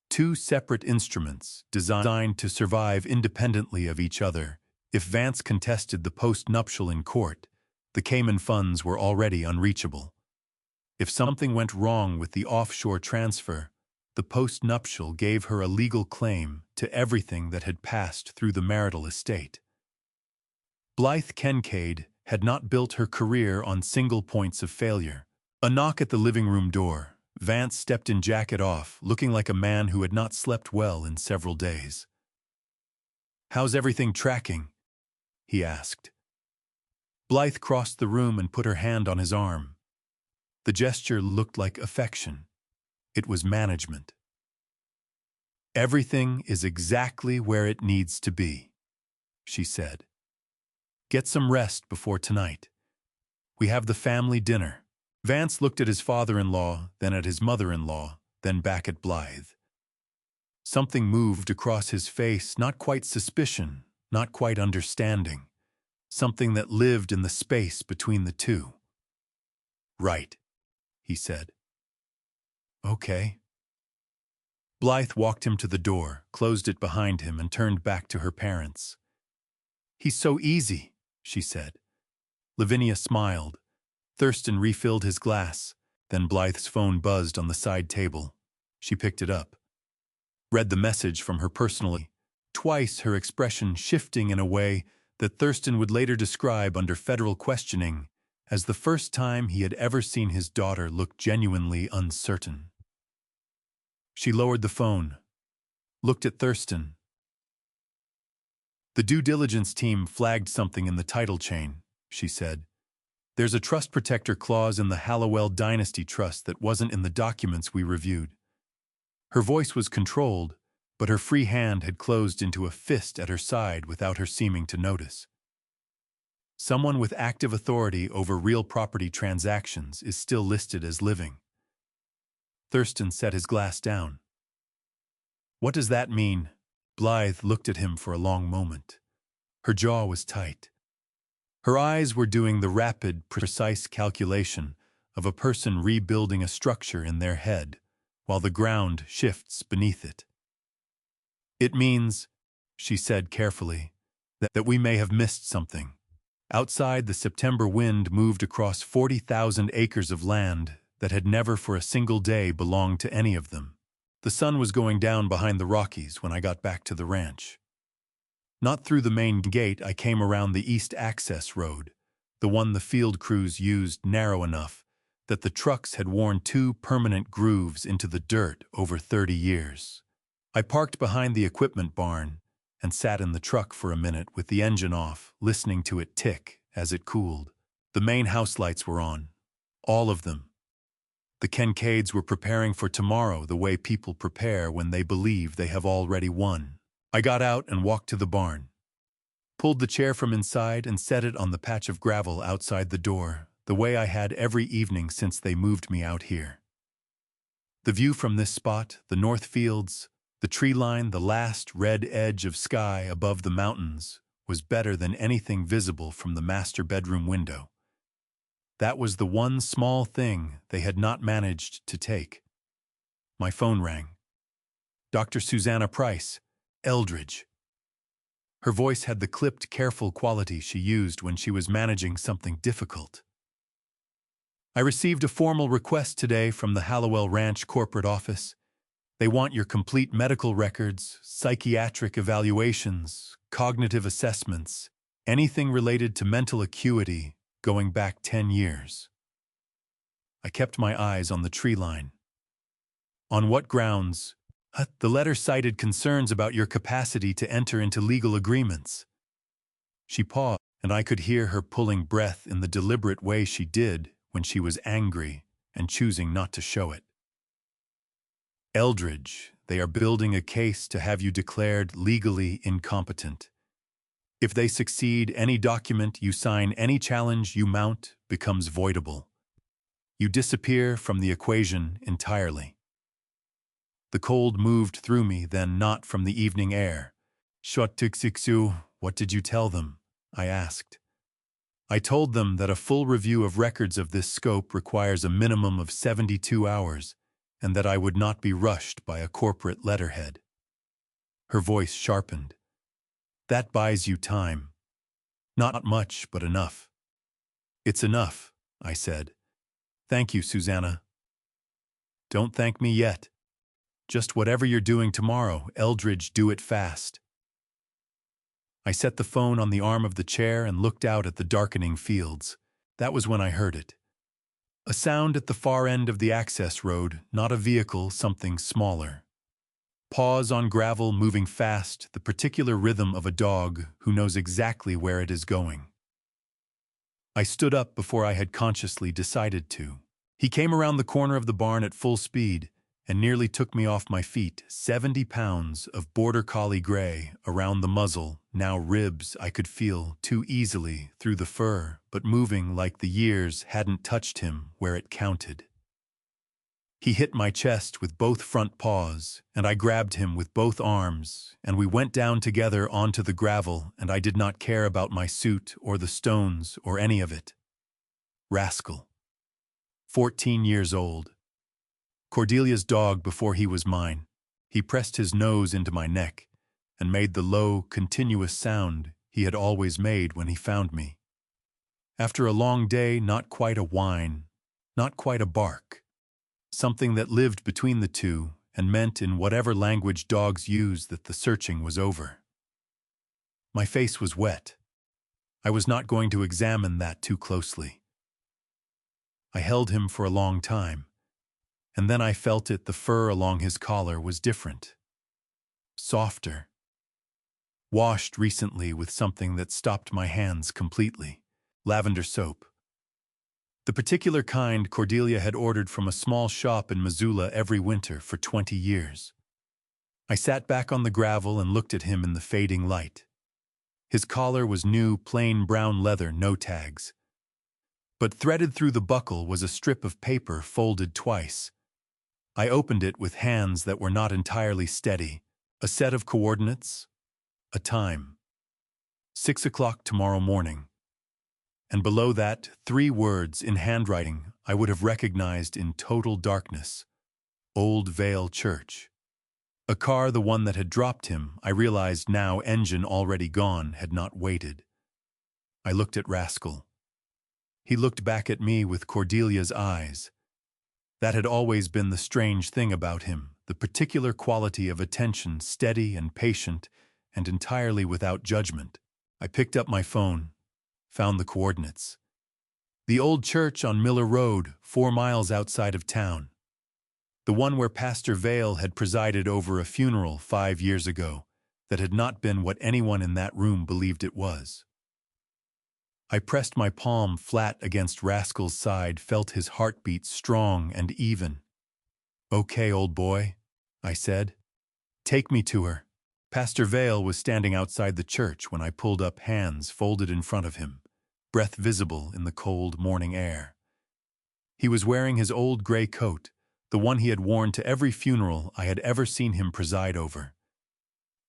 Speaker 1: Two separate instruments designed to survive independently of each other. If Vance contested the post-nuptial in court, the Cayman funds were already unreachable. If something went wrong with the offshore transfer, the post-nuptial gave her a legal claim to everything that had passed through the marital estate. Blythe Kincaid had not built her career on single points of failure. A knock at the living room door. Vance stepped in, jacket off, looking like a man who had not slept well in several days. "How's everything tracking?" he asked. Blythe crossed the room and put her hand on his arm. The gesture looked like affection. It was management. "Everything is exactly where it needs to be," she said. "Get some rest before tonight. We have the family dinner." Vance looked at his father-in-law, then at his mother-in-law, then back at Blythe. Something moved across his face, not quite suspicion, not quite understanding. Something that lived in the space between the two. "Right," he said. "Okay." Blythe walked him to the door, closed it behind him, and turned back to her parents. "He's so easy," she said. Lavinia smiled. Thurston refilled his glass. Then Blythe's phone buzzed on the side table. She picked it up. Read the message from her personally, twice her expression shifting in a way that Thurston would later describe under federal questioning as the first time he had ever seen his daughter look genuinely uncertain. She lowered the phone, looked at Thurston. "The due diligence team flagged something in the title chain," she said. "There's a trust protector clause in the Hallowell Dynasty Trust that wasn't in the documents we reviewed." Her voice was controlled, but her free hand had closed into a fist at her side without her seeming to notice. "Someone with active authority over real property transactions is still listed as living." Thurston set his glass down. "What does that mean?" Blythe looked at him for a long moment. Her jaw was tight. Her eyes were doing the rapid, precise calculation of a person rebuilding a structure in their head, while the ground shifts beneath it. "It means," she said carefully, that we may have missed something. Outside, the September wind moved across 40,000 acres of land that had never for a single day belonged to any of them. The sun was going down behind the Rockies when I got back to the ranch. Not through the main gate, I came around the east access road, the one the field crews used, narrow enough that the trucks had worn 2 permanent grooves into the dirt over 30 years. I parked behind the equipment barn and sat in the truck for a minute with the engine off, listening to it tick as it cooled. The main house lights were on, all of them. The Kincaids were preparing for tomorrow the way people prepare when they believe they have already won. I got out and walked to the barn, pulled the chair from inside and set it on the patch of gravel outside the door, the way I had every evening since they moved me out here. The view from this spot, the north fields, the tree line, the last red edge of sky above the mountains, was better than anything visible from the master bedroom window. That was the one small thing they had not managed to take. My phone rang. Dr. Susanna Price, Eldridge. Her voice had the clipped, careful quality she used when she was managing something difficult. I received a formal request today from the Hallowell Ranch corporate office. They want your complete medical records, psychiatric evaluations, cognitive assessments, anything related to mental acuity going back 10 years. I kept my eyes on the tree line. On what grounds? The letter cited concerns about your capacity to enter into legal agreements. She paused, and I could hear her pulling breath in the deliberate way she did when she was angry and choosing not to show it. Eldridge, they are building a case to have you declared legally incompetent. If they succeed, any document you sign, any challenge you mount, becomes voidable. You disappear from the equation entirely. The cold moved through me, then not from the evening air. What did you tell them? I asked. I told them that a full review of records of this scope requires a minimum of 72 hours, and that I would not be rushed by a corporate letterhead. Her voice sharpened. That buys you time. Not much, but enough. It's enough, I said. Thank you, Susanna. Don't thank me yet. Just whatever you're doing tomorrow, Eldridge, do it fast. I set the phone on the arm of the chair and looked out at the darkening fields. That was when I heard it. A sound at the far end of the access road, not a vehicle, something smaller. Paws on gravel moving fast, the particular rhythm of a dog who knows exactly where it is going. I stood up before I had consciously decided to. He came around the corner of the barn at full speed and nearly took me off my feet. 70 pounds of border collie gray around the muzzle, now ribs I could feel too easily through the fur, but moving like the years hadn't touched him where it counted. He hit my chest with both front paws, and I grabbed him with both arms, and we went down together onto the gravel, and I did not care about my suit or the stones or any of it. Rascal. 14 years old. Cordelia's dog before he was mine. He pressed his nose into my neck and made the low, continuous sound he had always made when he found me. After a long day, not quite a whine, not quite a bark. Something that lived between the two and meant in whatever language dogs use that the searching was over. My face was wet. I was not going to examine that too closely. I held him for a long time, and then I felt it. The fur along his collar was different. Softer. Washed recently with something that stopped my hands completely. Lavender soap. The particular kind Cordelia had ordered from a small shop in Missoula every winter for 20 years. I sat back on the gravel and looked at him in the fading light. His collar was new, plain brown leather, no tags. But threaded through the buckle was a strip of paper folded twice. I opened it with hands that were not entirely steady. A set of coordinates, a time. 6 o'clock tomorrow morning. And below that, 3 words in handwriting I would have recognized in total darkness. Old Vale Church. A car, the one that had dropped him, I realized now, engine already gone, had not waited. I looked at Rascal. He looked back at me with Cordelia's eyes. That had always been the strange thing about him, the particular quality of attention, steady and patient, and entirely without judgment. I picked up my phone, found the coordinates. The old church on Miller Road, 4 miles outside of town. The one where Pastor Vale had presided over a funeral 5 years ago that had not been what anyone in that room believed it was. I pressed my palm flat against Rascal's side, felt his heartbeat strong and even. "Okay, old boy," I said. "Take me to her." Pastor Vale was standing outside the church when I pulled up, hands folded in front of him, breath visible in the cold morning air. He was wearing his old gray coat, the one he had worn to every funeral I had ever seen him preside over.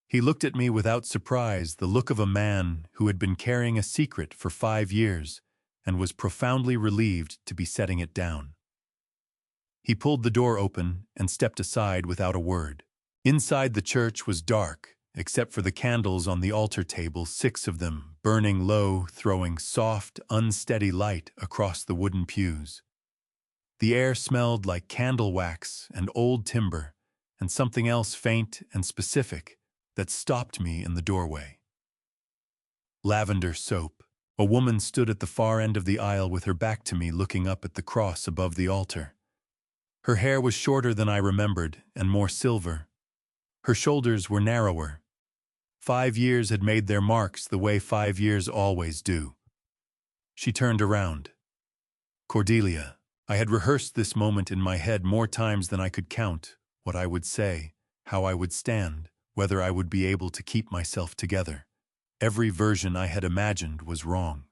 Speaker 1: He looked at me without surprise, the look of a man who had been carrying a secret for 5 years and was profoundly relieved to be setting it down. He pulled the door open and stepped aside without a word. Inside the church was dark, except for the candles on the altar table, 6 of them, burning low, throwing soft, unsteady light across the wooden pews. The air smelled like candle wax and old timber, and something else faint and specific that stopped me in the doorway. Lavender soap. A woman stood at the far end of the aisle with her back to me, looking up at the cross above the altar. Her hair was shorter than I remembered and more silver. Her shoulders were narrower. 5 years had made their marks the way 5 years always do. She turned around. Cordelia. I had rehearsed this moment in my head more times than I could count, what I would say, how I would stand, whether I would be able to keep myself together. Every version I had imagined was wrong.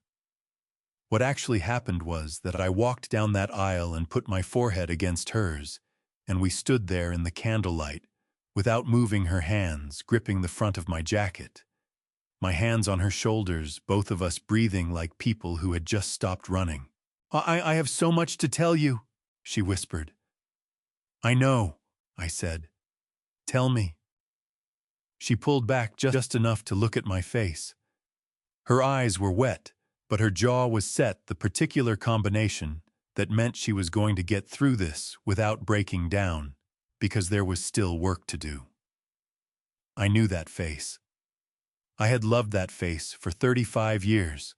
Speaker 1: What actually happened was that I walked down that aisle and put my forehead against hers, and we stood there in the candlelight, without moving her hands, gripping the front of my jacket. My hands on her shoulders, both of us breathing like people who had just stopped running. I have so much to tell you, she whispered. I know, I said. Tell me. She pulled back just enough to look at my face. Her eyes were wet, but her jaw was set, the particular combination that meant she was going to get through this without breaking down, because there was still work to do. I knew that face. I had loved that face for 35 years.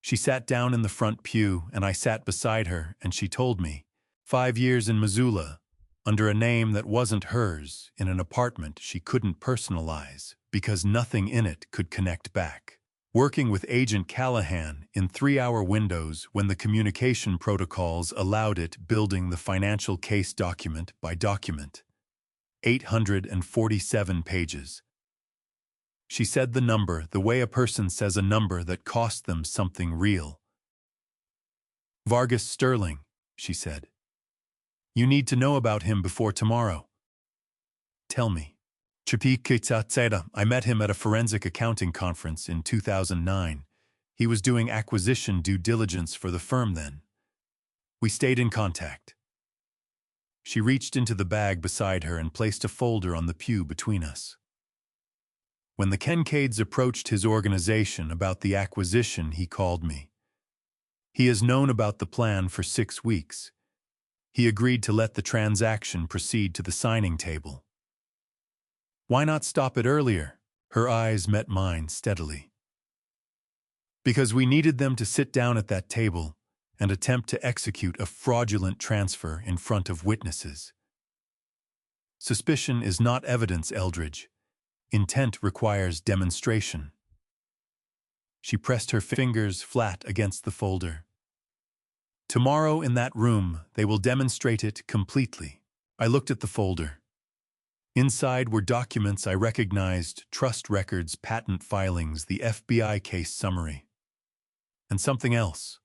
Speaker 1: She sat down in the front pew, and I sat beside her, and she told me, 5 years in Missoula, under a name that wasn't hers, in an apartment she couldn't personalize, because nothing in it could connect back. Working with Agent Callahan in 3-hour windows when the communication protocols allowed it, building the financial case document by document. 847 pages. She said the number the way a person says a number that cost them something real. Vargas Sterling, she said. You need to know about him before tomorrow. Tell me. I met him at a forensic accounting conference in 2009. He was doing acquisition due diligence for the firm then. We stayed in contact. She reached into the bag beside her and placed a folder on the pew between us. When the Kincaids approached his organization about the acquisition, he called me. He has known about the plan for 6 weeks. He agreed to let the transaction proceed to the signing table. Why not stop it earlier? Her eyes met mine steadily. Because we needed them to sit down at that table and attempt to execute a fraudulent transfer in front of witnesses. Suspicion is not evidence, Eldridge. Intent requires demonstration. She pressed her fingers flat against the folder. Tomorrow in that room, they will demonstrate it completely. I looked at the folder. Inside were documents I recognized, trust records, patent filings, the FBI case summary. And something else.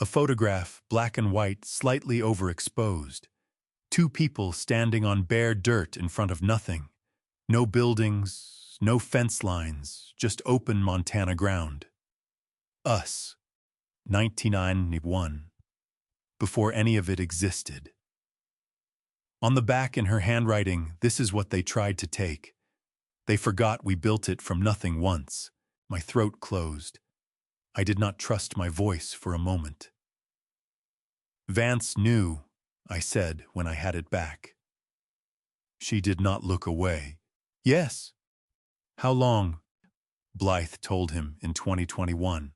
Speaker 1: A photograph, black and white, slightly overexposed. 2 people standing on bare dirt in front of nothing. No buildings, no fence lines, just open Montana ground. Us. 1991. Before any of it existed. On the back in her handwriting, this is what they tried to take. They forgot we built it from nothing once. My throat closed. I did not trust my voice for a moment. Vance knew, I said when I had it back. She did not look away. Yes. How long? Blythe told him in 2021.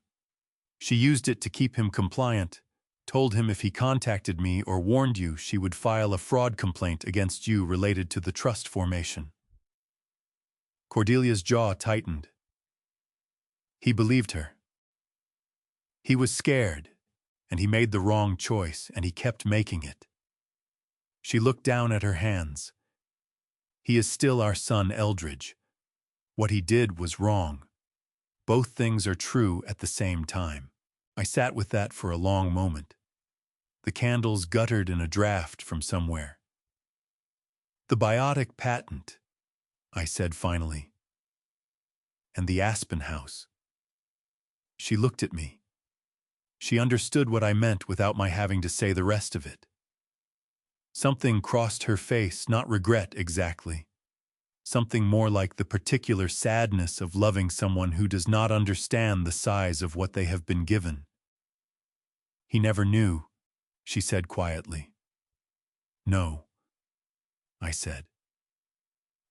Speaker 1: She used it to keep him compliant, told him if he contacted me or warned you, she would file a fraud complaint against you related to the trust formation. Cordelia's jaw tightened. He believed her. He was scared, and he made the wrong choice, and he kept making it. She looked down at her hands. He is still our son, Eldridge. What he did was wrong. Both things are true at the same time. I sat with that for a long moment. The candles guttered in a draft from somewhere. The biotic patent, I said finally. And the Aspen House. She looked at me. She understood what I meant without my having to say the rest of it. Something crossed her face, not regret exactly. Something more like the particular sadness of loving someone who does not understand the size of what they have been given. He never knew, she said quietly. No, I said.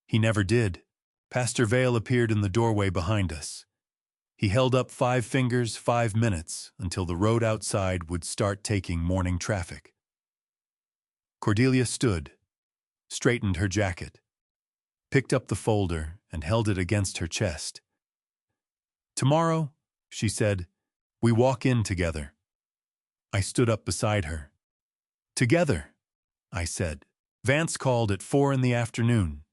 Speaker 1: He never did. Pastor Vale appeared in the doorway behind us. He held up 5 fingers, 5 minutes, until the road outside would start taking morning traffic. Cordelia stood, straightened her jacket, picked up the folder, and held it against her chest. Tomorrow, she said, we walk in together. I stood up beside her. Together, I said. Vance called at 4 in the afternoon.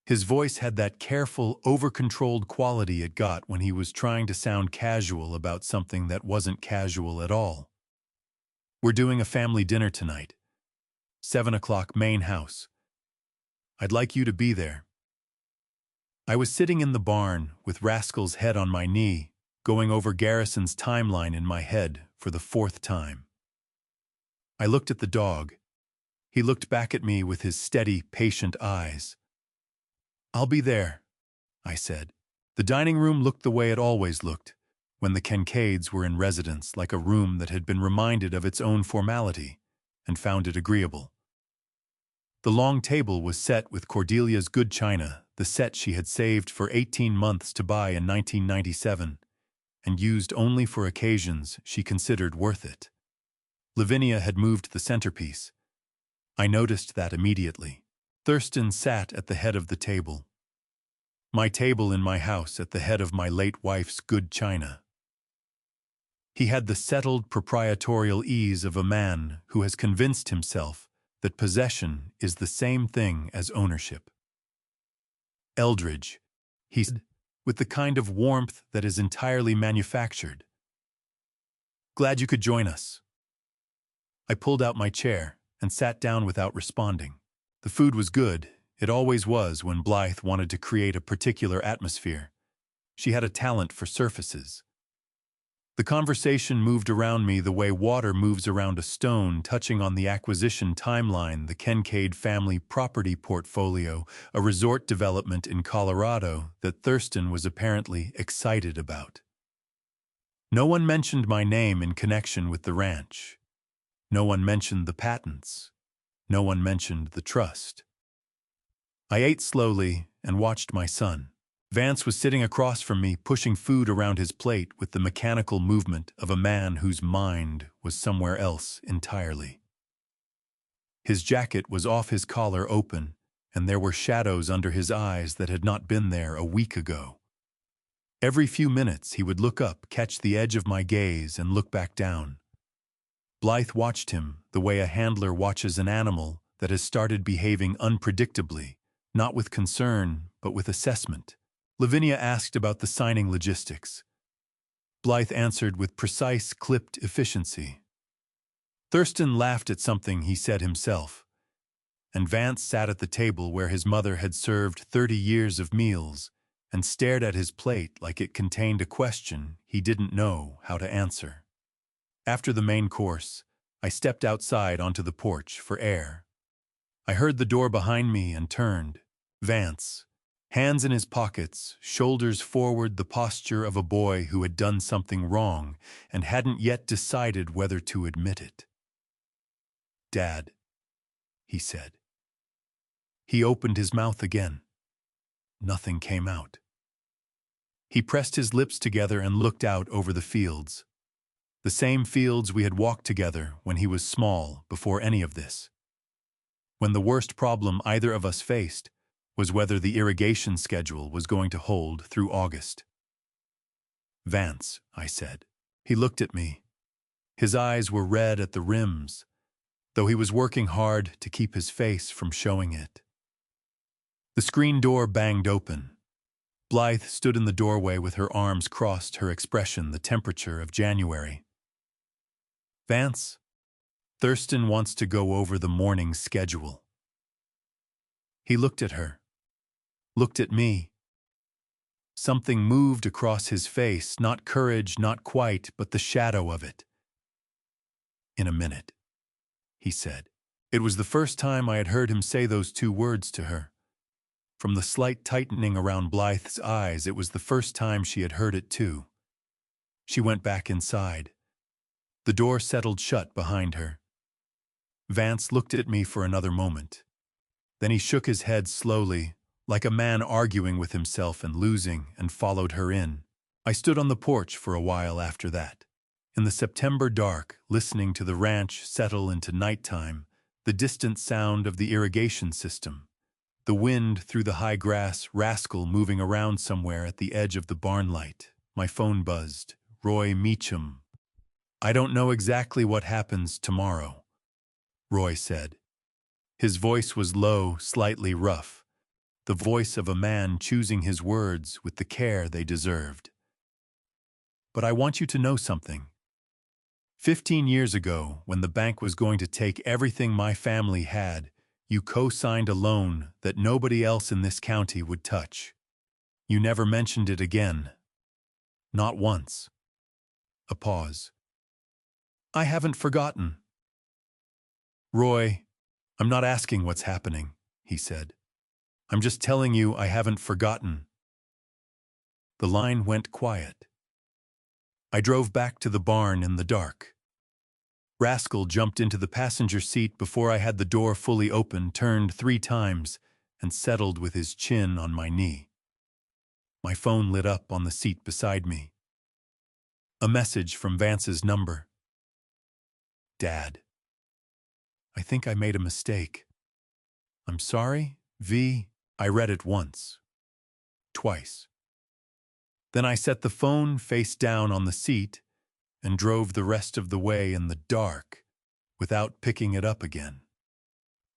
Speaker 1: His voice had that careful, over-controlled quality it got when he was trying to sound casual about something that wasn't casual at all. We're doing a family dinner tonight. 7 o'clock, main house. I'd like you to be there. I was sitting in the barn with Rascal's head on my knee, going over Garrison's timeline in my head for the 4th time. I looked at the dog. He looked back at me with his steady, patient eyes. I'll be there, I said. The dining room looked the way it always looked, when the Kincaids were in residence, like a room that had been reminded of its own formality and found it agreeable. The long table was set with Cordelia's good china, the set she had saved for 18 months to buy in 1997, and used only for occasions she considered worth it. Lavinia had moved the centerpiece. I noticed that immediately. Thurston sat at the head of the table. My table in my house at the head of my late wife's good china. He had the settled proprietorial ease of a man who has convinced himself that possession is the same thing as ownership. Eldridge, he said, with the kind of warmth that is entirely manufactured. Glad you could join us. I pulled out my chair and sat down without responding. The food was good. It always was when Blythe wanted to create a particular atmosphere. She had a talent for surfaces. The conversation moved around me the way water moves around a stone, touching on the acquisition timeline, the Kincaid family property portfolio, a resort development in Colorado that Thurston was apparently excited about. No one mentioned my name in connection with the ranch. No one mentioned the patents. No one mentioned the trust. I ate slowly and watched my son. Vance was sitting across from me, pushing food around his plate with the mechanical movement of a man whose mind was somewhere else entirely. His jacket was off, his collar open, and there were shadows under his eyes that had not been there a week ago. Every few minutes he would look up, catch the edge of my gaze, and look back down. Blythe watched him the way a handler watches an animal that has started behaving unpredictably, not with concern, but with assessment. Lavinia asked about the signing logistics. Blythe answered with precise, clipped efficiency. Thurston laughed at something he said himself, and Vance sat at the table where his mother had served 30 years of meals and stared at his plate like it contained a question he didn't know how to answer. After the main course, I stepped outside onto the porch for air. I heard the door behind me and turned. Vance, hands in his pockets, shoulders forward, the posture of a boy who had done something wrong and hadn't yet decided whether to admit it. "Dad," he said. He opened his mouth again. Nothing came out. He pressed his lips together and looked out over the fields. The same fields we had walked together when he was small, before any of this. When the worst problem either of us faced was whether the irrigation schedule was going to hold through August. "Vance," I said. He looked at me. His eyes were red at the rims, though he was working hard to keep his face from showing it. The screen door banged open. Blythe stood in the doorway with her arms crossed, her expression the temperature of January. "Vance, Thurston wants to go over the morning schedule." He looked at her, looked at me. Something moved across his face, not courage, not quite, but the shadow of it. "In a minute," he said. It was the first time I had heard him say those two words to her. From the slight tightening around Blythe's eyes, it was the first time she had heard it too. She went back inside. The door settled shut behind her. Vance looked at me for another moment. Then he shook his head slowly, like a man arguing with himself and losing, and followed her in. I stood on the porch for a while after that. In the September dark, listening to the ranch settle into nighttime, the distant sound of the irrigation system, the wind through the high grass, Rascal moving around somewhere at the edge of the barn light. My phone buzzed. Roy Meacham. "I don't know exactly what happens tomorrow," Roy said. His voice was low, slightly rough, the voice of a man choosing his words with the care they deserved. "But I want you to know something. 15 years ago, when the bank was going to take everything my family had, you co-signed a loan that nobody else in this county would touch. You never mentioned it again. Not once." A pause. "I haven't forgotten." "Roy, I'm not asking what's happening," he said. "I'm just telling you I haven't forgotten." The line went quiet. I drove back to the barn in the dark. Rascal jumped into the passenger seat before I had the door fully open, turned 3 times, and settled with his chin on my knee. My phone lit up on the seat beside me. A message from Vance's number. "Dad, I think I made a mistake. I'm sorry, V." I read it once. Twice. Then I set the phone face down on the seat and drove the rest of the way in the dark without picking it up again.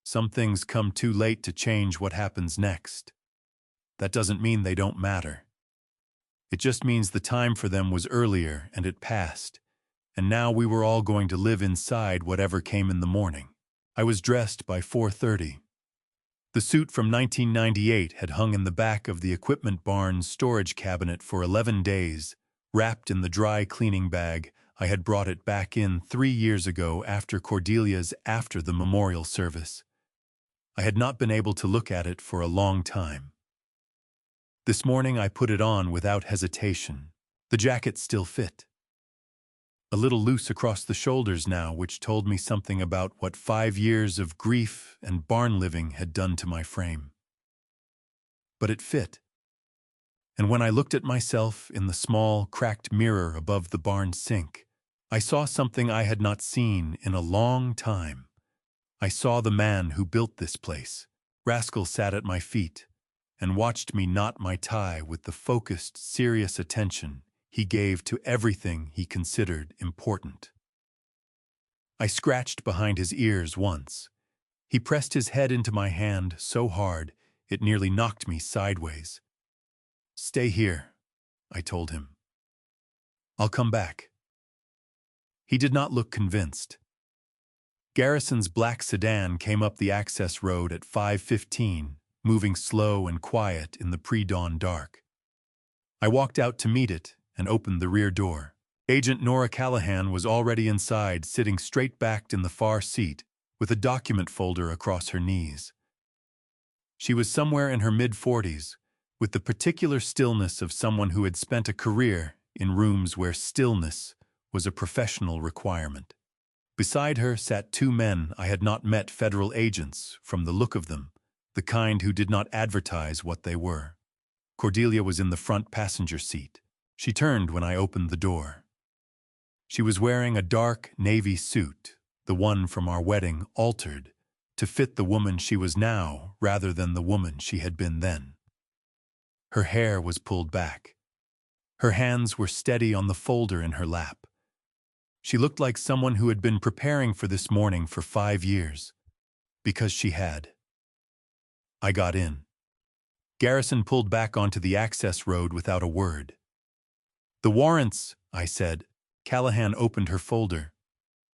Speaker 1: Some things come too late to change what happens next. That doesn't mean they don't matter. It just means the time for them was earlier and it passed, and now we were all going to live inside whatever came in the morning. I was dressed by 4:30. The suit from 1998 had hung in the back of the equipment barn's storage cabinet for 11 days, wrapped in the dry cleaning bag. I had brought it back in 3 years ago after Cordelia's after the memorial service. I had not been able to look at it for a long time. This morning I put it on without hesitation. The jacket still fit. A little loose across the shoulders now, which told me something about what 5 years of grief and barn living had done to my frame. But it fit. And when I looked at myself in the small, cracked mirror above the barn sink, I saw something I had not seen in a long time. I saw the man who built this place. Rascal sat at my feet and watched me knot my tie with the focused, serious attention he gave to everything he considered important. I scratched behind his ears once. He pressed his head into my hand so hard it nearly knocked me sideways. "Stay here," I told him. "I'll come back." He did not look convinced. Garrison's black sedan came up the access road at 5:15, moving slow and quiet in the pre-dawn dark. I walked out to meet it and opened the rear door. Agent Nora Callahan was already inside, sitting straight-backed in the far seat with a document folder across her knees. She was somewhere in her mid-40s, with the particular stillness of someone who had spent a career in rooms where stillness was a professional requirement. Beside her sat 2 men I had not met, federal agents, from the look of them, the kind who did not advertise what they were. Cordelia was in the front passenger seat. She turned when I opened the door. She was wearing a dark navy suit, the one from our wedding, altered to fit the woman she was now rather than the woman she had been then. Her hair was pulled back. Her hands were steady on the folder in her lap. She looked like someone who had been preparing for this morning for 5 years. Because she had. I got in. Garrison pulled back onto the access road without a word. "The warrants," I said. Callahan opened her folder.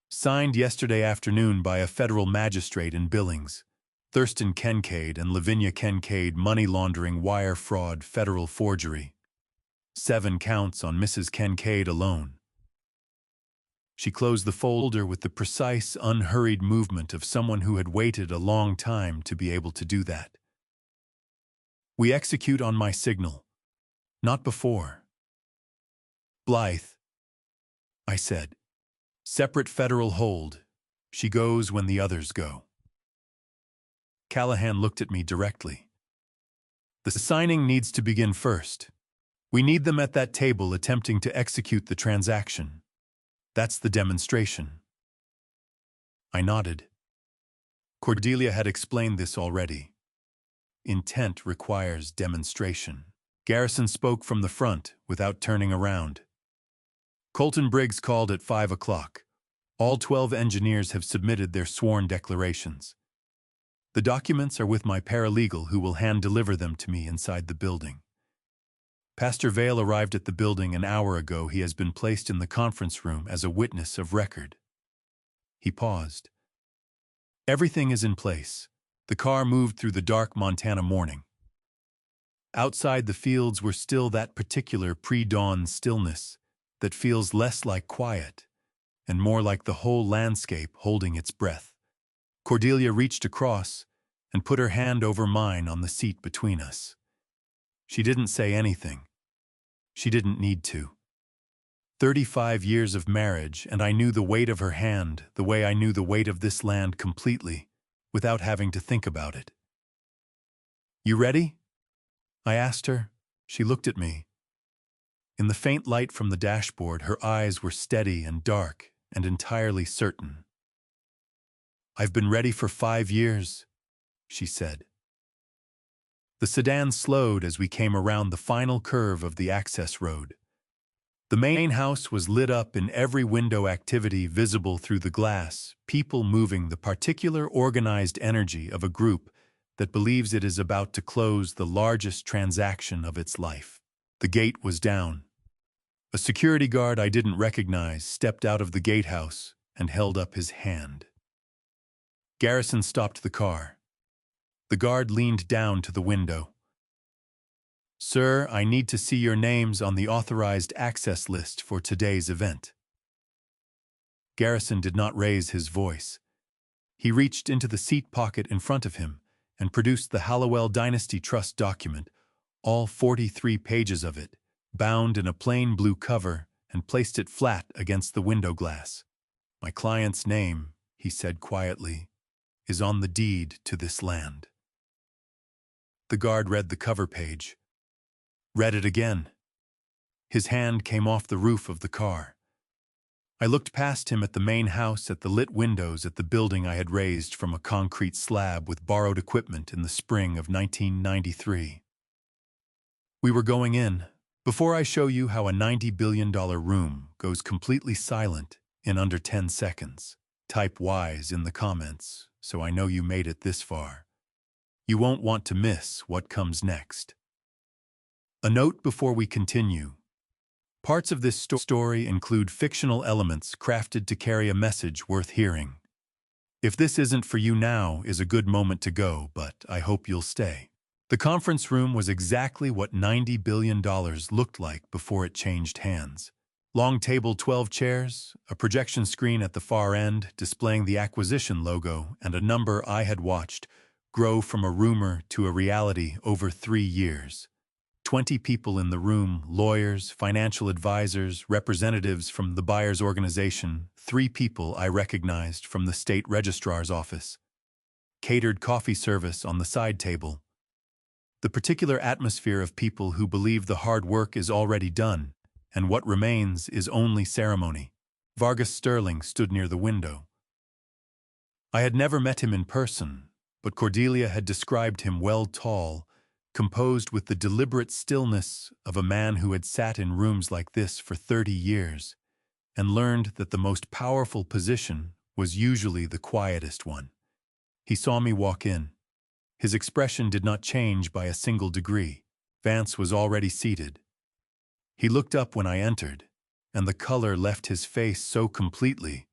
Speaker 1: "Signed yesterday afternoon by a federal magistrate in Billings. Thurston Kincaid and Lavinia Kincaid, money laundering, wire fraud, federal forgery. 7 counts on Mrs. Kincaid alone." She closed the folder with the precise, unhurried movement of someone who had waited a long time to be able to do that. We execute on my signal, not before. Blythe, I said. Separate federal hold. She goes when the others go. Callahan looked at me directly. The signing needs to begin first. We need them at that table attempting to execute the transaction. That's the demonstration. I nodded. Cordelia had explained this already. Intent requires demonstration. Garrison spoke from the front without turning around. Colton Briggs called at 5 o'clock. All 12 engineers have submitted their sworn declarations. The documents are with my paralegal who will hand-deliver them to me inside the building. Pastor Vale arrived at the building an hour ago. He has been placed in the conference room as a witness of record. He paused. Everything is in place. The car moved through the dark Montana morning. Outside, the fields were still that particular pre-dawn stillness that feels less like quiet and more like the whole landscape holding its breath. Cordelia reached across and put her hand over mine on the seat between us. She didn't say anything. She didn't need to. 35 years of marriage, and I knew the weight of her hand the way I knew the weight of this land completely, without having to think about it. You ready? I asked her. She looked at me. In the faint light from the dashboard, her eyes were steady and dark and entirely certain. I've been ready for 5 years, she said. The sedan slowed as we came around the final curve of the access road. The main house was lit up in every window, activity visible through the glass, people moving, the particular organized energy of a group that believes it is about to close the largest transaction of its life. The gate was down. A security guard I didn't recognize stepped out of the gatehouse and held up his hand. Garrison stopped the car. The guard leaned down to the window. Sir, I need to see your names on the authorized access list for today's event. Garrison did not raise his voice. He reached into the seat pocket in front of him and produced the Hallowell Dynasty Trust document, all 43 pages of it, bound in a plain blue cover, and placed it flat against the window glass. My client's name, he said quietly, is on the deed to this land. The guard read the cover page. Read it again. His hand came off the roof of the car. I looked past him at the main house, at the lit windows, at the building I had raised from a concrete slab with borrowed equipment in the spring of 1993. We were going in. Before I show you how a $90 billion room goes completely silent in under 10 seconds, type WISE in the comments so I know you made it this far. You won't want to miss what comes next. A note before we continue. Parts of this story include fictional elements crafted to carry a message worth hearing. If this isn't for you, now is a good moment to go, but I hope you'll stay. The conference room was exactly what $90 billion looked like before it changed hands. Long table, 12 chairs, a projection screen at the far end displaying the acquisition logo, and a number I had watched grow from a rumor to a reality over 3 years. 20 people in the room, lawyers, financial advisors, representatives from the buyer's organization, 3 people I recognized from the state registrar's office. Catered coffee service on the side table. The particular atmosphere of people who believe the hard work is already done, and what remains is only ceremony. Vargas Sterling stood near the window. I had never met him in person, but Cordelia had described him well, tall, composed with the deliberate stillness of a man who had sat in rooms like this for 30 years and learned that the most powerful position was usually the quietest one. He saw me walk in. His expression did not change by a single degree. Vance was already seated. He looked up when I entered, and the color left his face so completely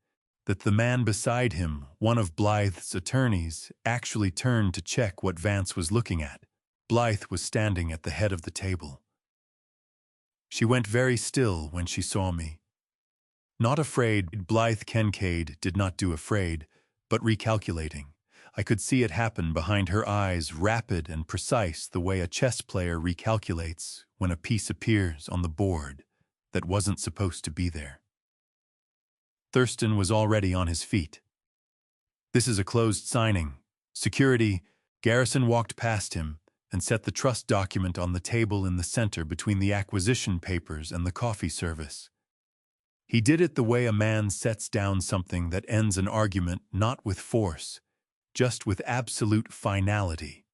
Speaker 1: that the man beside him, one of Blythe's attorneys, actually turned to check what Vance was looking at. Blythe was standing at the head of the table. She went very still when she saw me. Not afraid, Blythe Kincaid did not do afraid, but recalculating. I could see it happen behind her eyes, rapid and precise the way a chess player recalculates when a piece appears on the board that wasn't supposed to be there. Thurston was already on his feet. "This is a closed signing. Security." Garrison walked past him and set the trust document on the table in the center between the acquisition papers and the coffee service. He did it the way a man sets down something that ends an argument, not with force, just with absolute finality.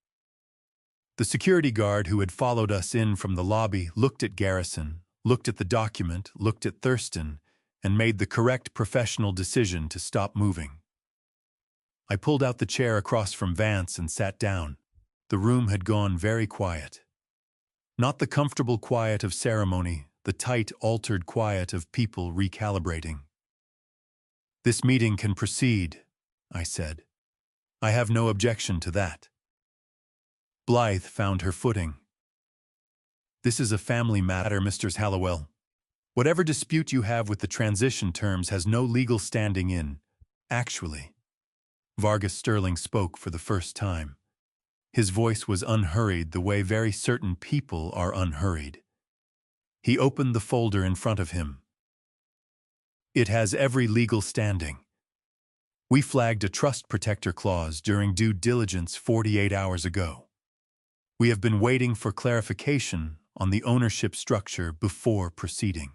Speaker 1: The security guard who had followed us in from the lobby looked at Garrison, looked at the document, looked at Thurston, and made the correct professional decision to stop moving. I pulled out the chair across from Vance and sat down. The room had gone very quiet. Not the comfortable quiet of ceremony, the tight, altered quiet of people recalibrating. "This meeting can proceed," I said. "I have no objection to that." Blythe found her footing. "This is a family matter, Mr. Hallowell. Whatever dispute you have with the transition terms has no legal standing in, actually." Vargas Sterling spoke for the first time. His voice was unhurried the way very certain people are unhurried. He opened the folder in front of him. "It has every legal standing. We flagged a trust protector clause during due diligence 48 hours ago. We have been waiting for clarification on the ownership structure before proceeding."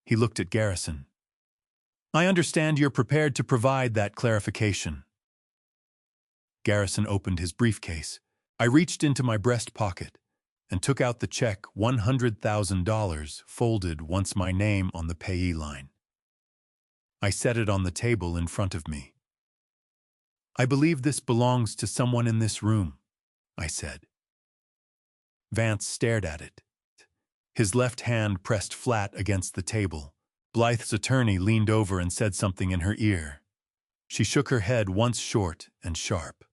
Speaker 1: He looked at Garrison. "I understand you're prepared to provide that clarification." Garrison opened his briefcase. I reached into my breast pocket and took out the check, $100,000, folded once my name on the payee line. I set it on the table in front of me. "I believe this belongs to someone in this room," I said. Vance stared at it. His left hand pressed flat against the table. Blythe's attorney leaned over and said something in her ear. She shook her head once short and sharp.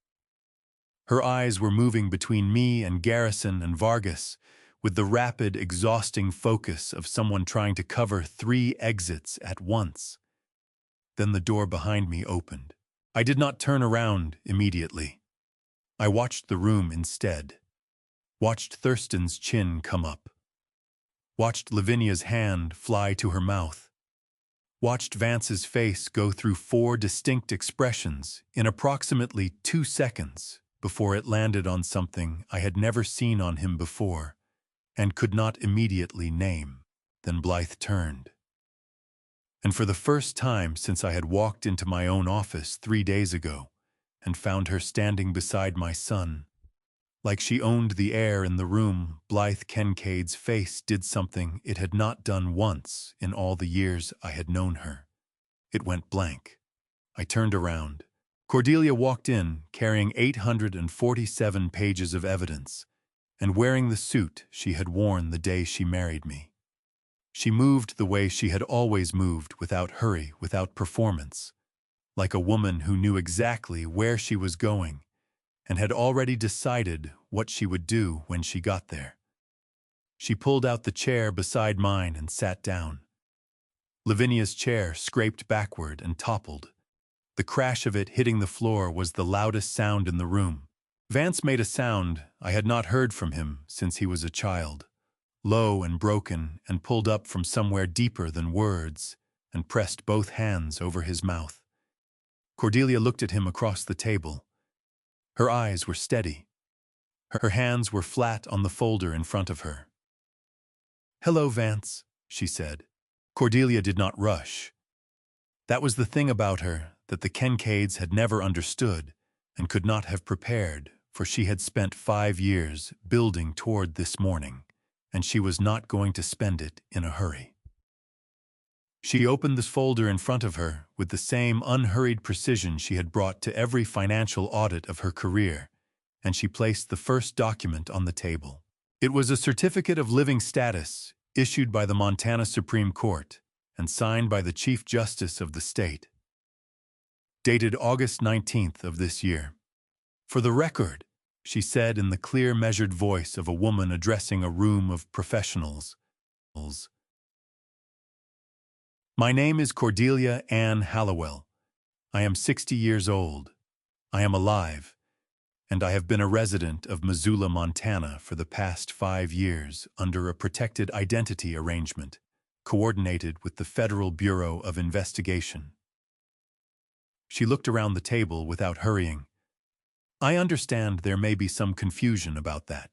Speaker 1: Her eyes were moving between me and Garrison and Vargas with the rapid, exhausting focus of someone trying to cover 3 exits at once. Then the door behind me opened. I did not turn around immediately. I watched the room instead. Watched Thurston's chin come up. Watched Lavinia's hand fly to her mouth. Watched Vance's face go through 4 distinct expressions in approximately 2 seconds before it landed on something I had never seen on him before and could not immediately name. Then Blythe turned. And for the first time since I had walked into my own office 3 days ago and found her standing beside my son, like she owned the air in the room, Blythe Kincaid's face did something it had not done once in all the years I had known her. It went blank. I turned around. Cordelia walked in, carrying 847 pages of evidence, and wearing the suit she had worn the day she married me. She moved the way she had always moved, without hurry, without performance, like a woman who knew exactly where she was going and had already decided what she would do when she got there. She pulled out the chair beside mine and sat down. Lavinia's chair scraped backward and toppled. The crash of it hitting the floor was the loudest sound in the room. Vance made a sound I had not heard from him since he was a child, low and broken, and pulled up from somewhere deeper than words, and pressed both hands over his mouth. Cordelia looked at him across the table. Her eyes were steady. Her hands were flat on the folder in front of her. "Hello, Vance," she said. Cordelia did not rush. That was the thing about her that the Kincaids had never understood and could not have prepared, for she had spent 5 years building toward this morning, and she was not going to spend it in a hurry. She opened this folder in front of her with the same unhurried precision she had brought to every financial audit of her career, and she placed the first document on the table. It was a certificate of living status issued by the Montana Supreme Court and signed by the Chief Justice of the state. Dated August 19th of this year. "For the record," she said in the clear, measured voice of a woman addressing a room of professionals. My name is Cordelia Ann Hallowell. I am 60 years old. I am alive, and I have been a resident of Missoula, Montana for the past 5 years under a protected identity arrangement, coordinated with the Federal Bureau of Investigation. She looked around the table without hurrying. I understand there may be some confusion about that.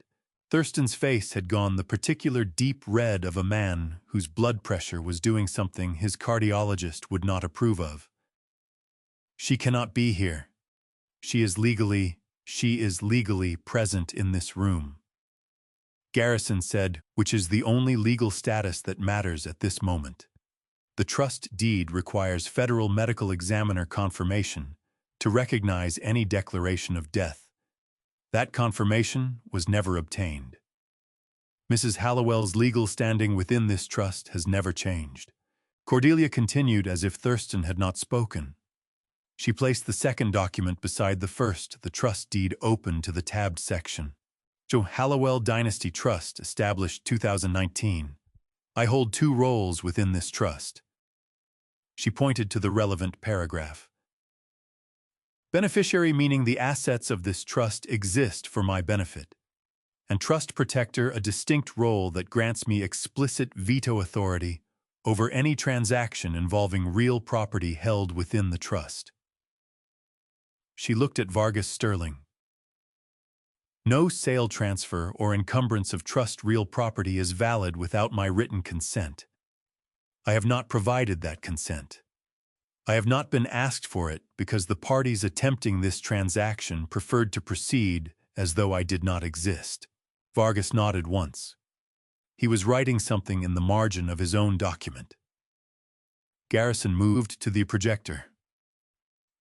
Speaker 1: Thurston's face had gone the particular deep red of a man whose blood pressure was doing something his cardiologist would not approve of. She cannot be here. She is legally present in this room. Garrison said, which is the only legal status that matters at this moment. The trust deed requires federal medical examiner confirmation to recognize any declaration of death. That confirmation was never obtained. Mrs. Hallowell's legal standing within this trust has never changed. Cordelia continued as if Thurston had not spoken. She placed the second document beside the first, the trust deed open to the tabbed section. Joe Hallowell Dynasty Trust, established 2019. I hold 2 roles within this trust. She pointed to the relevant paragraph. Beneficiary meaning the assets of this trust exist for my benefit, and trust protector a distinct role that grants me explicit veto authority over any transaction involving real property held within the trust. She looked at Vargas Sterling. No sale, transfer, or encumbrance of trust real property is valid without my written consent. I have not provided that consent. I have not been asked for it because the parties attempting this transaction preferred to proceed as though I did not exist. Vargas nodded once. He was writing something in the margin of his own document. Garrison moved to the projector.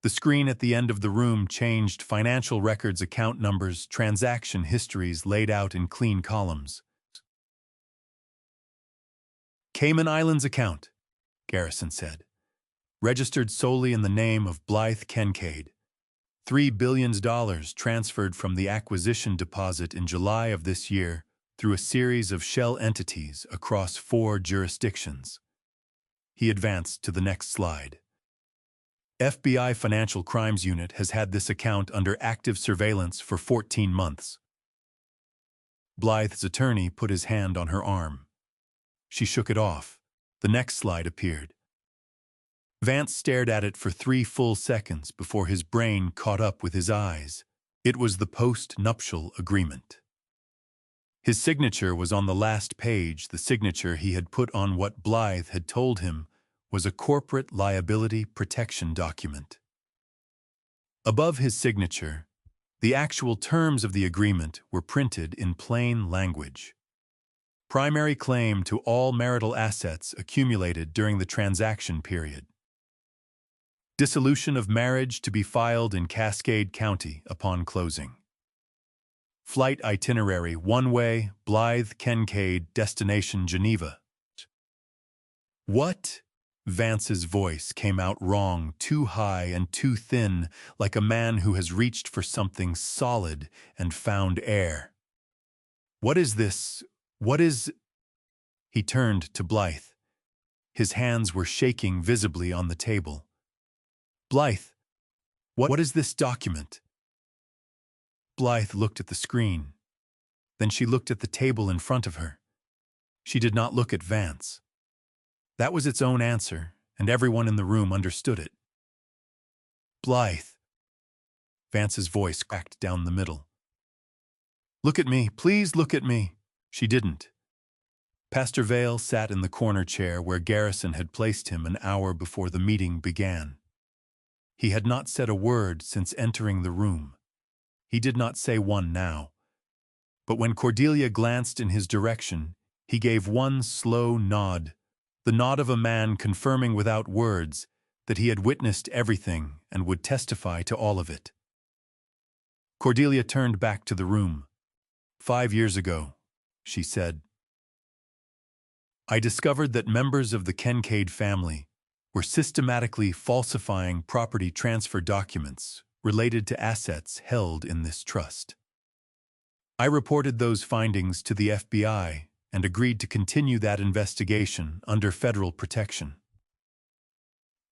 Speaker 1: The screen at the end of the room changed financial records, account numbers, transaction histories laid out in clean columns. Cayman Islands account, Garrison said. Registered solely in the name of Blythe Kincaid. $3 billion transferred from the acquisition deposit in July of this year through a series of shell entities across 4 jurisdictions. He advanced to the next slide. FBI Financial Crimes Unit has had this account under active surveillance for 14 months. Blythe's attorney put his hand on her arm. She shook it off. The next slide appeared. Vance stared at it for 3 full seconds before his brain caught up with his eyes. It was the post-nuptial agreement. His signature was on the last page, the signature he had put on what Blythe had told him was a corporate liability protection document. Above his signature, the actual terms of the agreement were printed in plain language. Primary claim to all marital assets accumulated during the transaction period. Dissolution of marriage to be filed in Cascade County upon closing. Flight itinerary one-way, Blythe Kincaid, destination Geneva. What? Vance's voice came out wrong, too high and too thin, like a man who has reached for something solid and found air. What is this? What is... He turned to Blythe. His hands were shaking visibly on the table. Blythe, what is this document? Blythe looked at the screen. Then she looked at the table in front of her. She did not look at Vance. That was its own answer, and everyone in the room understood it. Blythe. Vance's voice cracked down the middle. Look at me, please look at me. She didn't. Pastor Vale sat in the corner chair where Garrison had placed him an hour before the meeting began. He had not said a word since entering the room. He did not say one now. But when Cordelia glanced in his direction, he gave one slow nod, the nod of a man confirming without words that he had witnessed everything and would testify to all of it. Cordelia turned back to the room. 5 years ago, she said, I discovered that members of the Kincaid family were systematically falsifying property transfer documents related to assets held in this trust. I reported those findings to the FBI and agreed to continue that investigation under federal protection.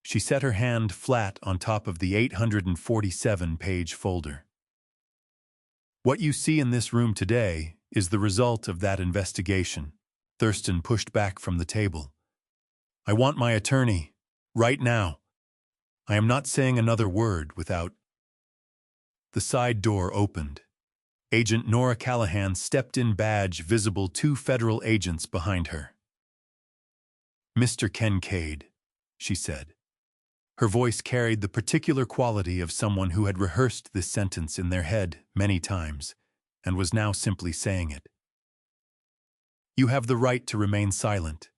Speaker 1: She set her hand flat on top of the 847-page folder. What you see in this room today is the result of that investigation. Thurston pushed back from the table. I want my attorney, right now. I am not saying another word without... The side door opened. Agent Nora Callahan stepped in, badge visible, 2 federal agents behind her. Mr. Kincaid, she said. Her voice carried the particular quality of someone who had rehearsed this sentence in their head many times and was now simply saying it. You have the right to remain silent.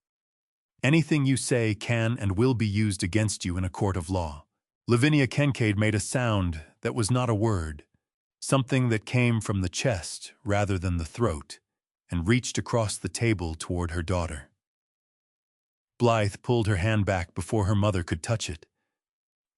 Speaker 1: Anything you say can and will be used against you in a court of law. Lavinia Kincaid made a sound that was not a word, something that came from the chest rather than the throat, and reached across the table toward her daughter. Blythe pulled her hand back before her mother could touch it.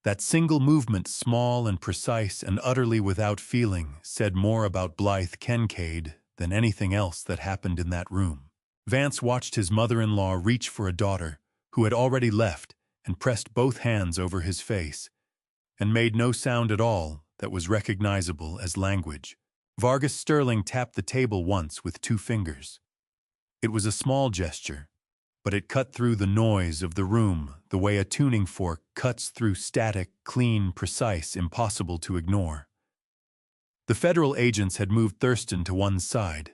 Speaker 1: That single movement, small and precise and utterly without feeling, said more about Blythe Kincaid than anything else that happened in that room. Vance watched his mother-in-law reach for a daughter who had already left and pressed both hands over his face, and made no sound at all that was recognizable as language. Vargas Sterling tapped the table once with 2 fingers. It was a small gesture, but it cut through the noise of the room the way a tuning fork cuts through static, clean, precise, impossible to ignore. The federal agents had moved Thurston to one side.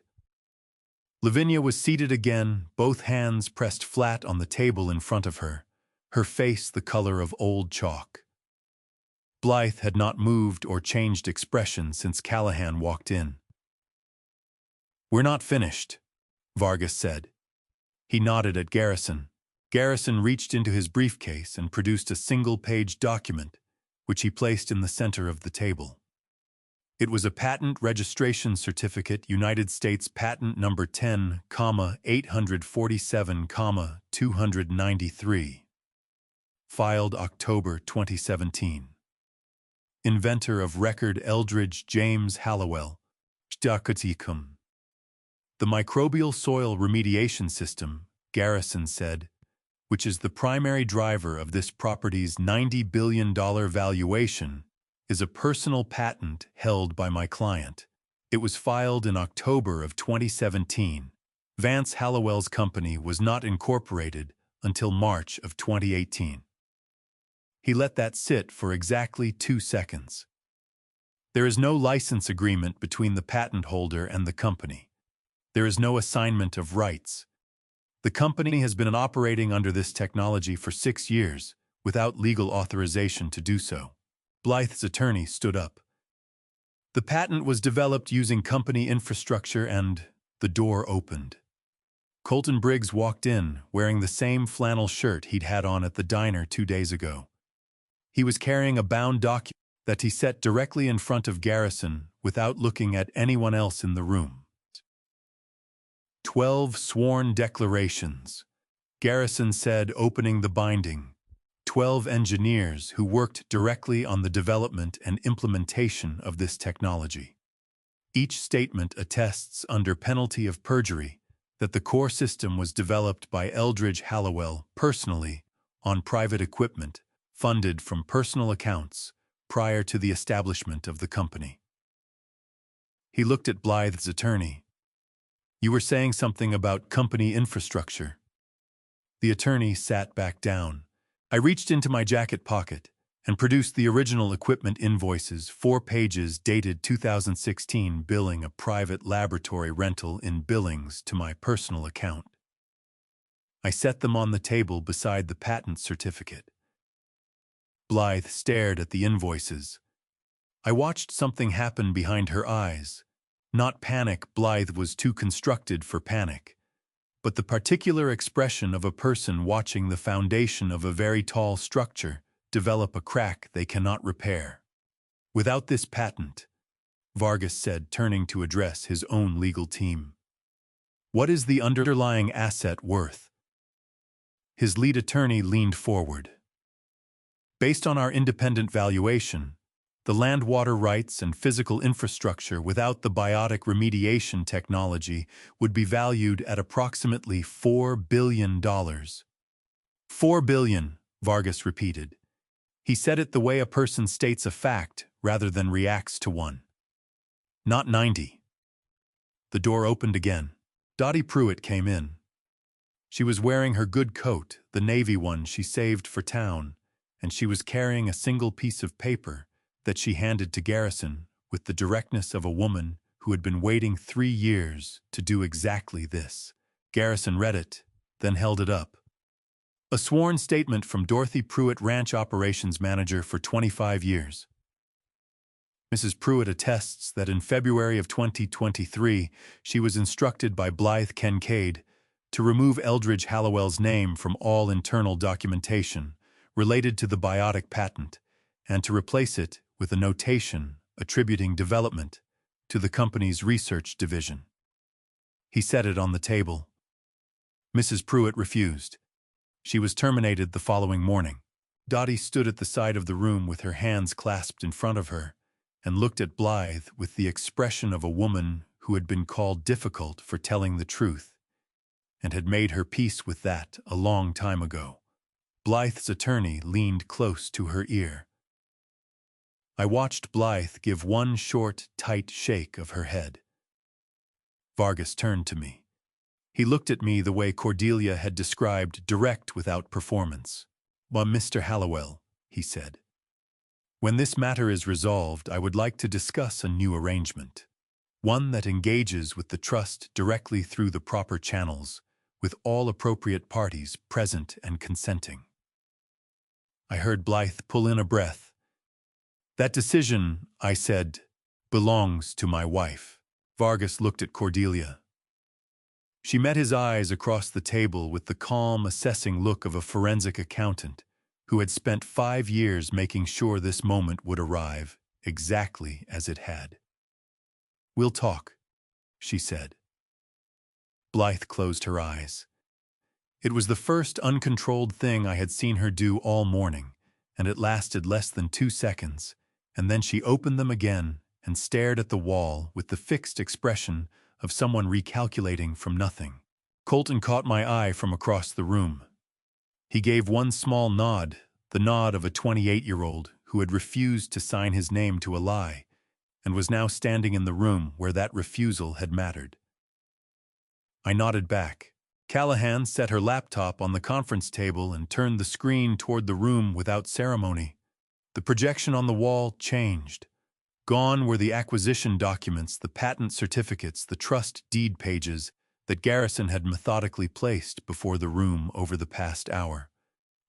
Speaker 1: Lavinia was seated again, both hands pressed flat on the table in front of her, her face the color of old chalk. Blythe had not moved or changed expression since Callahan walked in. We're not finished, Vargas said. He nodded at Garrison. Garrison reached into his briefcase and produced a single-page document, which he placed in the center of the table. It was a patent registration certificate, United States Patent Number 10,847,293. Filed October 2017. Inventor of record Eldridge James Hallowell. The microbial soil remediation system, Garrison said, which is the primary driver of this property's $90 billion valuation, is a personal patent held by my client. It was filed in October of 2017. Vance Hallowell's company was not incorporated until March of 2018. He let that sit for exactly 2 seconds. There is no license agreement between the patent holder and the company. There is no assignment of rights. The company has been operating under this technology for 6 years without legal authorization to do so. Blythe's attorney stood up. The patent was developed using company infrastructure and the door opened. Colton Briggs walked in wearing the same flannel shirt he'd had on at the diner 2 days ago. He was carrying a bound document that he set directly in front of Garrison without looking at anyone else in the room. 12 sworn declarations, Garrison said, opening the binding. 12 engineers who worked directly on the development and implementation of this technology. Each statement attests under penalty of perjury that the core system was developed by Eldridge Hallowell personally on private equipment funded from personal accounts prior to the establishment of the company. He looked at Blythe's attorney. You were saying something about company infrastructure. The attorney sat back down. I reached into my jacket pocket and produced the original equipment invoices, 4 pages dated 2016, billing a private laboratory rental in Billings to my personal account. I set them on the table beside the patent certificate. Blythe stared at the invoices. I watched something happen behind her eyes. Not panic, Blythe was too constructed for panic, but the particular expression of a person watching the foundation of a very tall structure develop a crack they cannot repair. Without this patent, Vargas said, turning to address his own legal team. What is the underlying asset worth? His lead attorney leaned forward. Based on our independent valuation, the land water rights and physical infrastructure without the biotic remediation technology would be valued at approximately $4 billion. $4 billion, Vargas repeated. He said it the way a person states a fact rather than reacts to one. Not 90. The door opened again. Dottie Pruitt came in. She was wearing her good coat, the navy one she saved for town, and she was carrying a single piece of paper that she handed to Garrison with the directness of a woman who had been waiting 3 years to do exactly this. Garrison read it, then held it up. A sworn statement from Dorothy Pruitt, Ranch Operations Manager for 25 years. Mrs. Pruitt attests that in February of 2023, she was instructed by Blythe Kincaid to remove Eldridge Hallowell's name from all internal documentation related to the biotic patent and to replace it with a notation attributing development to the company's research division. He set it on the table. Mrs. Pruitt refused. She was terminated the following morning. Dottie stood at the side of the room with her hands clasped in front of her and looked at Blythe with the expression of a woman who had been called difficult for telling the truth and had made her peace with that a long time ago. Blythe's attorney leaned close to her ear. I watched Blythe give one short, tight shake of her head. Vargas turned to me. He looked at me the way Cordelia had described, direct without performance. "Well, Mr. Hallowell," he said, "when this matter is resolved, I would like to discuss a new arrangement. One that engages with the trust directly through the proper channels, with all appropriate parties present and consenting." I heard Blythe pull in a breath. "That decision," I said, "belongs to my wife." Vargas looked at Cordelia. She met his eyes across the table with the calm, assessing look of a forensic accountant who had spent 5 years making sure this moment would arrive exactly as it had. "We'll talk," she said. Blythe closed her eyes. It was the first uncontrolled thing I had seen her do all morning, and it lasted less than 2 seconds, and then she opened them again and stared at the wall with the fixed expression of someone recalculating from nothing. Colton caught my eye from across the room. He gave one small nod, the nod of a 28-year-old who had refused to sign his name to a lie, and was now standing in the room where that refusal had mattered. I nodded back. Callahan set her laptop on the conference table and turned the screen toward the room without ceremony. The projection on the wall changed. Gone were the acquisition documents, the patent certificates, the trust deed pages that Garrison had methodically placed before the room over the past hour.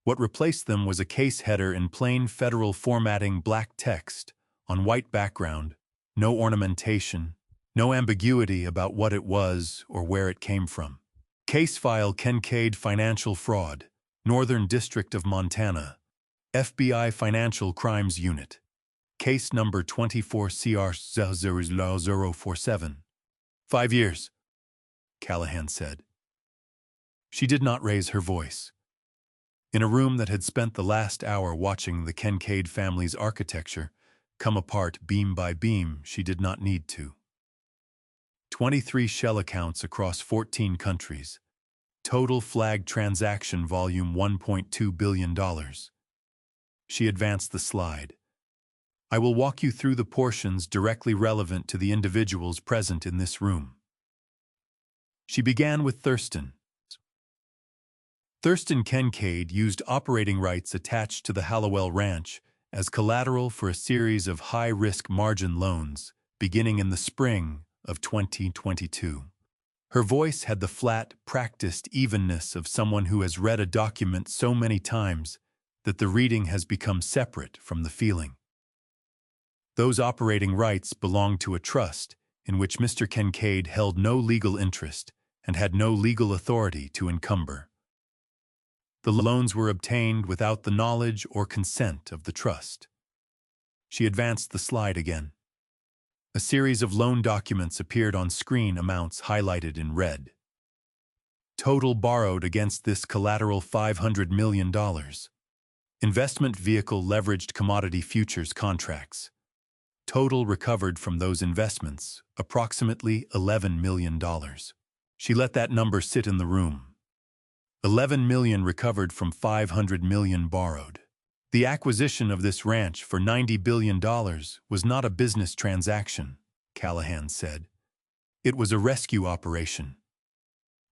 Speaker 1: What replaced them was a case header in plain federal formatting, black text on white background, no ornamentation, no ambiguity about what it was or where it came from. Case file Kincaid Financial Fraud, Northern District of Montana, FBI Financial Crimes Unit. Case number 24CR00047. 5 years, Callahan said. She did not raise her voice. In a room that had spent the last hour watching the Kincaid family's architecture come apart beam by beam, she did not need to. 23 shell accounts across 14 countries. Total flagged transaction volume $1.2 billion. She advanced the slide. I will walk you through the portions directly relevant to the individuals present in this room. She began with Thurston. Thurston Kincaid used operating rights attached to the Hallowell Ranch as collateral for a series of high-risk margin loans beginning in the spring of 2022. Her voice had the flat, practiced evenness of someone who has read a document so many times that the reading has become separate from the feeling. Those operating rights belonged to a trust in which Mr. Kincaid held no legal interest and had no legal authority to encumber. The loans were obtained without the knowledge or consent of the trust. She advanced the slide again. A series of loan documents appeared on screen, amounts highlighted in red. Total borrowed against this collateral $500 million. Investment vehicle leveraged commodity futures contracts. Total recovered from those investments, approximately $11 million. She let that number sit in the room. $11 million recovered from $500 million borrowed. The acquisition of this ranch for $90 billion was not a business transaction, Callahan said. It was a rescue operation.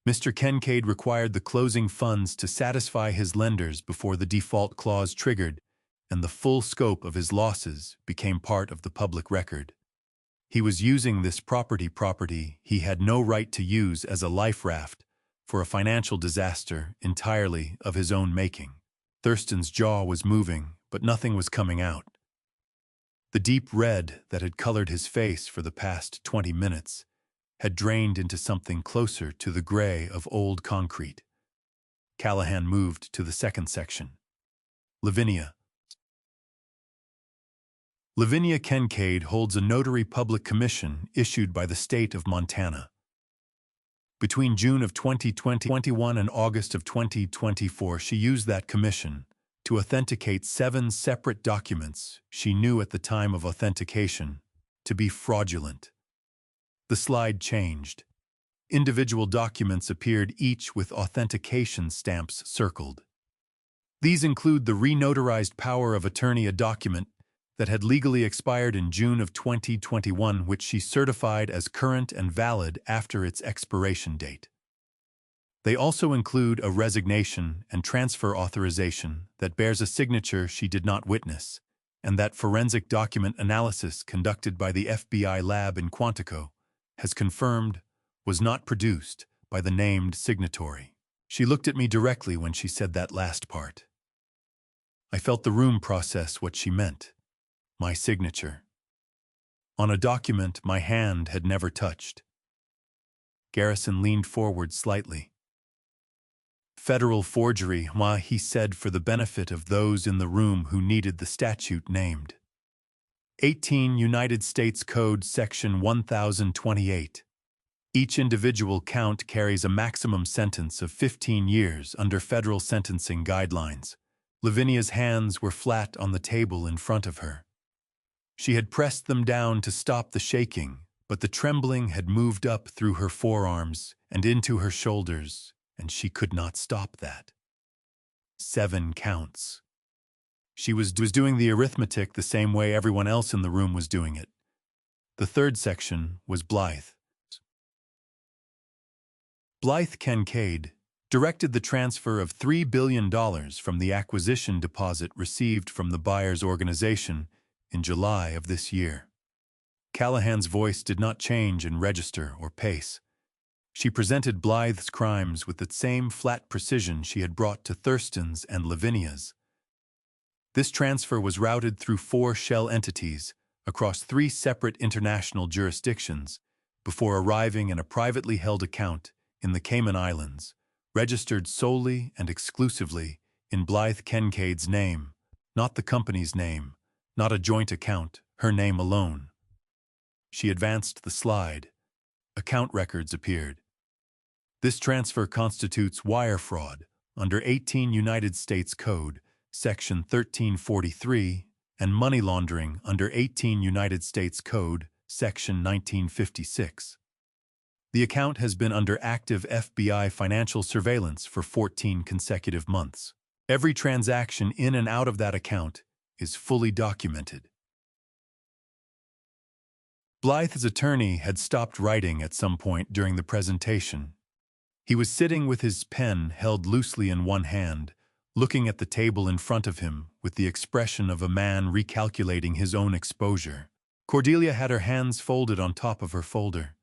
Speaker 1: Mr. Kincaid required the closing funds to satisfy his lenders before the default clause triggered, and the full scope of his losses became part of the public record. He was using this property he had no right to use as a life raft for a financial disaster entirely of his own making. Thurston's jaw was moving, but nothing was coming out. The deep red that had colored his face for the past 20 minutes had drained into something closer to the gray of old concrete. Callahan moved to the second section. Lavinia. Lavinia Kincaid holds a notary public commission issued by the state of Montana. Between June of 2021 and August of 2024, she used that commission to authenticate 7 separate documents she knew at the time of authentication to be fraudulent. The slide changed. Individual documents appeared, each with authentication stamps circled. These include the re-notarized power of attorney, a document that had legally expired in June of 2021, which she certified as current and valid after its expiration date. They also include a resignation and transfer authorization that bears a signature she did not witness, and that forensic document analysis conducted by the FBI lab in Quantico has confirmed was not produced by the named signatory. She looked at me directly when she said that last part. I felt the room process what she meant. My signature. On a document my hand had never touched. Garrison leaned forward slightly. Federal forgery, he said for the benefit of those in the room who needed the statute named. 18 United States Code Section 1028. Each individual count carries a maximum sentence of 15 years under federal sentencing guidelines. Lavinia's hands were flat on the table in front of her. She had pressed them down to stop the shaking, but the trembling had moved up through her forearms and into her shoulders, and she could not stop that. 7 counts. She was doing the arithmetic the same way everyone else in the room was doing it. The third section was Blythe. Blythe Kincaid directed the transfer of $3 billion from the acquisition deposit received from the buyer's organization in July of this year. Callahan's voice did not change in register or pace. She presented Blythe's crimes with the same flat precision she had brought to Thurston's and Lavinia's. This transfer was routed through 4 shell entities across 3 separate international jurisdictions before arriving in a privately held account in the Cayman Islands, registered solely and exclusively in Blythe Kincaid's name, not the company's name, not a joint account, her name alone. She advanced the slide. Account records appeared. This transfer constitutes wire fraud under 18 United States Code, Section 1343, and money laundering under 18 United States Code, Section 1956. The account has been under active FBI financial surveillance for 14 consecutive months. Every transaction in and out of that account is fully documented. Blythe's attorney had stopped writing at some point during the presentation. He was sitting with his pen held loosely in one hand, looking at the table in front of him with the expression of a man recalculating his own exposure. Cordelia had her hands folded on top of her folder.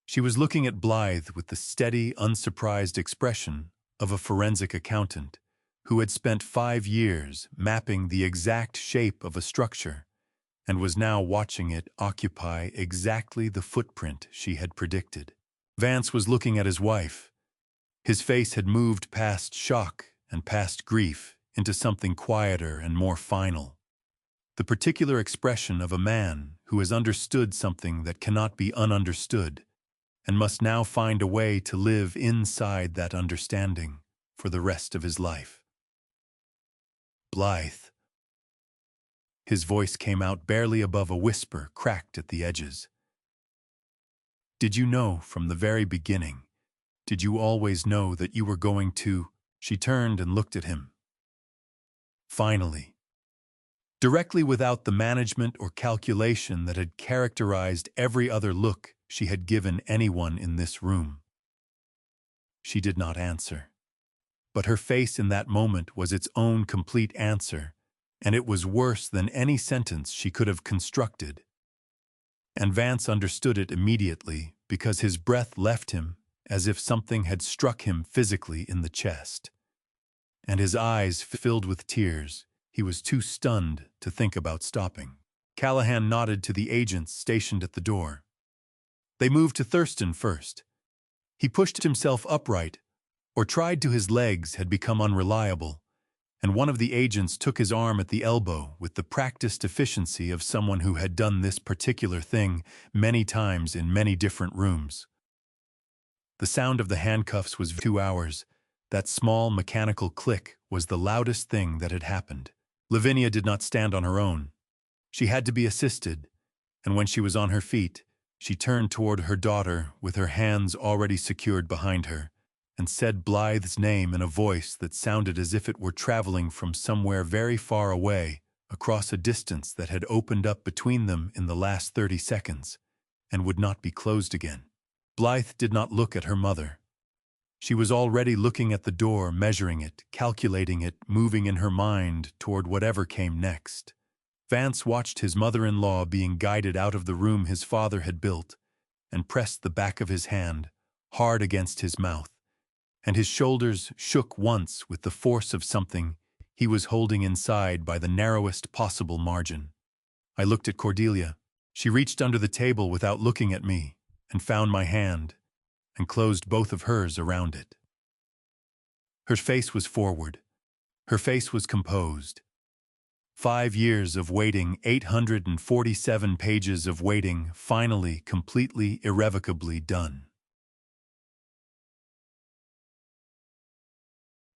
Speaker 1: She was looking at Blythe with the steady, unsurprised expression of a forensic accountant who had spent 5 years mapping the exact shape of a structure and was now watching it occupy exactly the footprint she had predicted. Vance was looking at his wife. His face had moved past shock and past grief into something quieter and more final. The particular expression of a man who has understood something that cannot be ununderstood and must now find a way to live inside that understanding for the rest of his life. Blythe. His voice came out barely above a whisper, cracked at the edges. Did you know from the very beginning? Did you always know that you were going to? She turned and looked at him. Finally, directly without the management or calculation that had characterized every other look she had given anyone in this room. She did not answer. But her face in that moment was its own complete answer, and it was worse than any sentence she could have constructed. And Vance understood it immediately because his breath left him as if something had struck him physically in the chest. And his eyes filled with tears. He was too stunned to think about stopping. Callahan nodded to the agents stationed at the door. They moved to Thurston first. He pushed himself upright, or tried to. His legs had become unreliable, and one of the agents took his arm at the elbow with the practiced efficiency of someone who had done this particular thing many times in many different rooms. The sound of the handcuffs was 2 hours. That small mechanical click was the loudest thing that had happened. Lavinia did not stand on her own. She had to be assisted, and when she was on her feet, she turned toward her daughter with her hands already secured behind her, and said Blythe's name in a voice that sounded as if it were traveling from somewhere very far away, across a distance that had opened up between them in the last 30 seconds, and would not be closed again. Blythe did not look at her mother. She was already looking at the door, measuring it, calculating it, moving in her mind toward whatever came next. Vance watched his mother-in-law being guided out of the room his father had built, and pressed the back of his hand hard against his mouth, and his shoulders shook once with the force of something he was holding inside by the narrowest possible margin. I looked at Cordelia. She reached under the table without looking at me, and found my hand, and closed both of hers around it. Her face was forward. Her face was composed. 5 years of waiting, 847 pages of waiting, finally, completely, irrevocably done.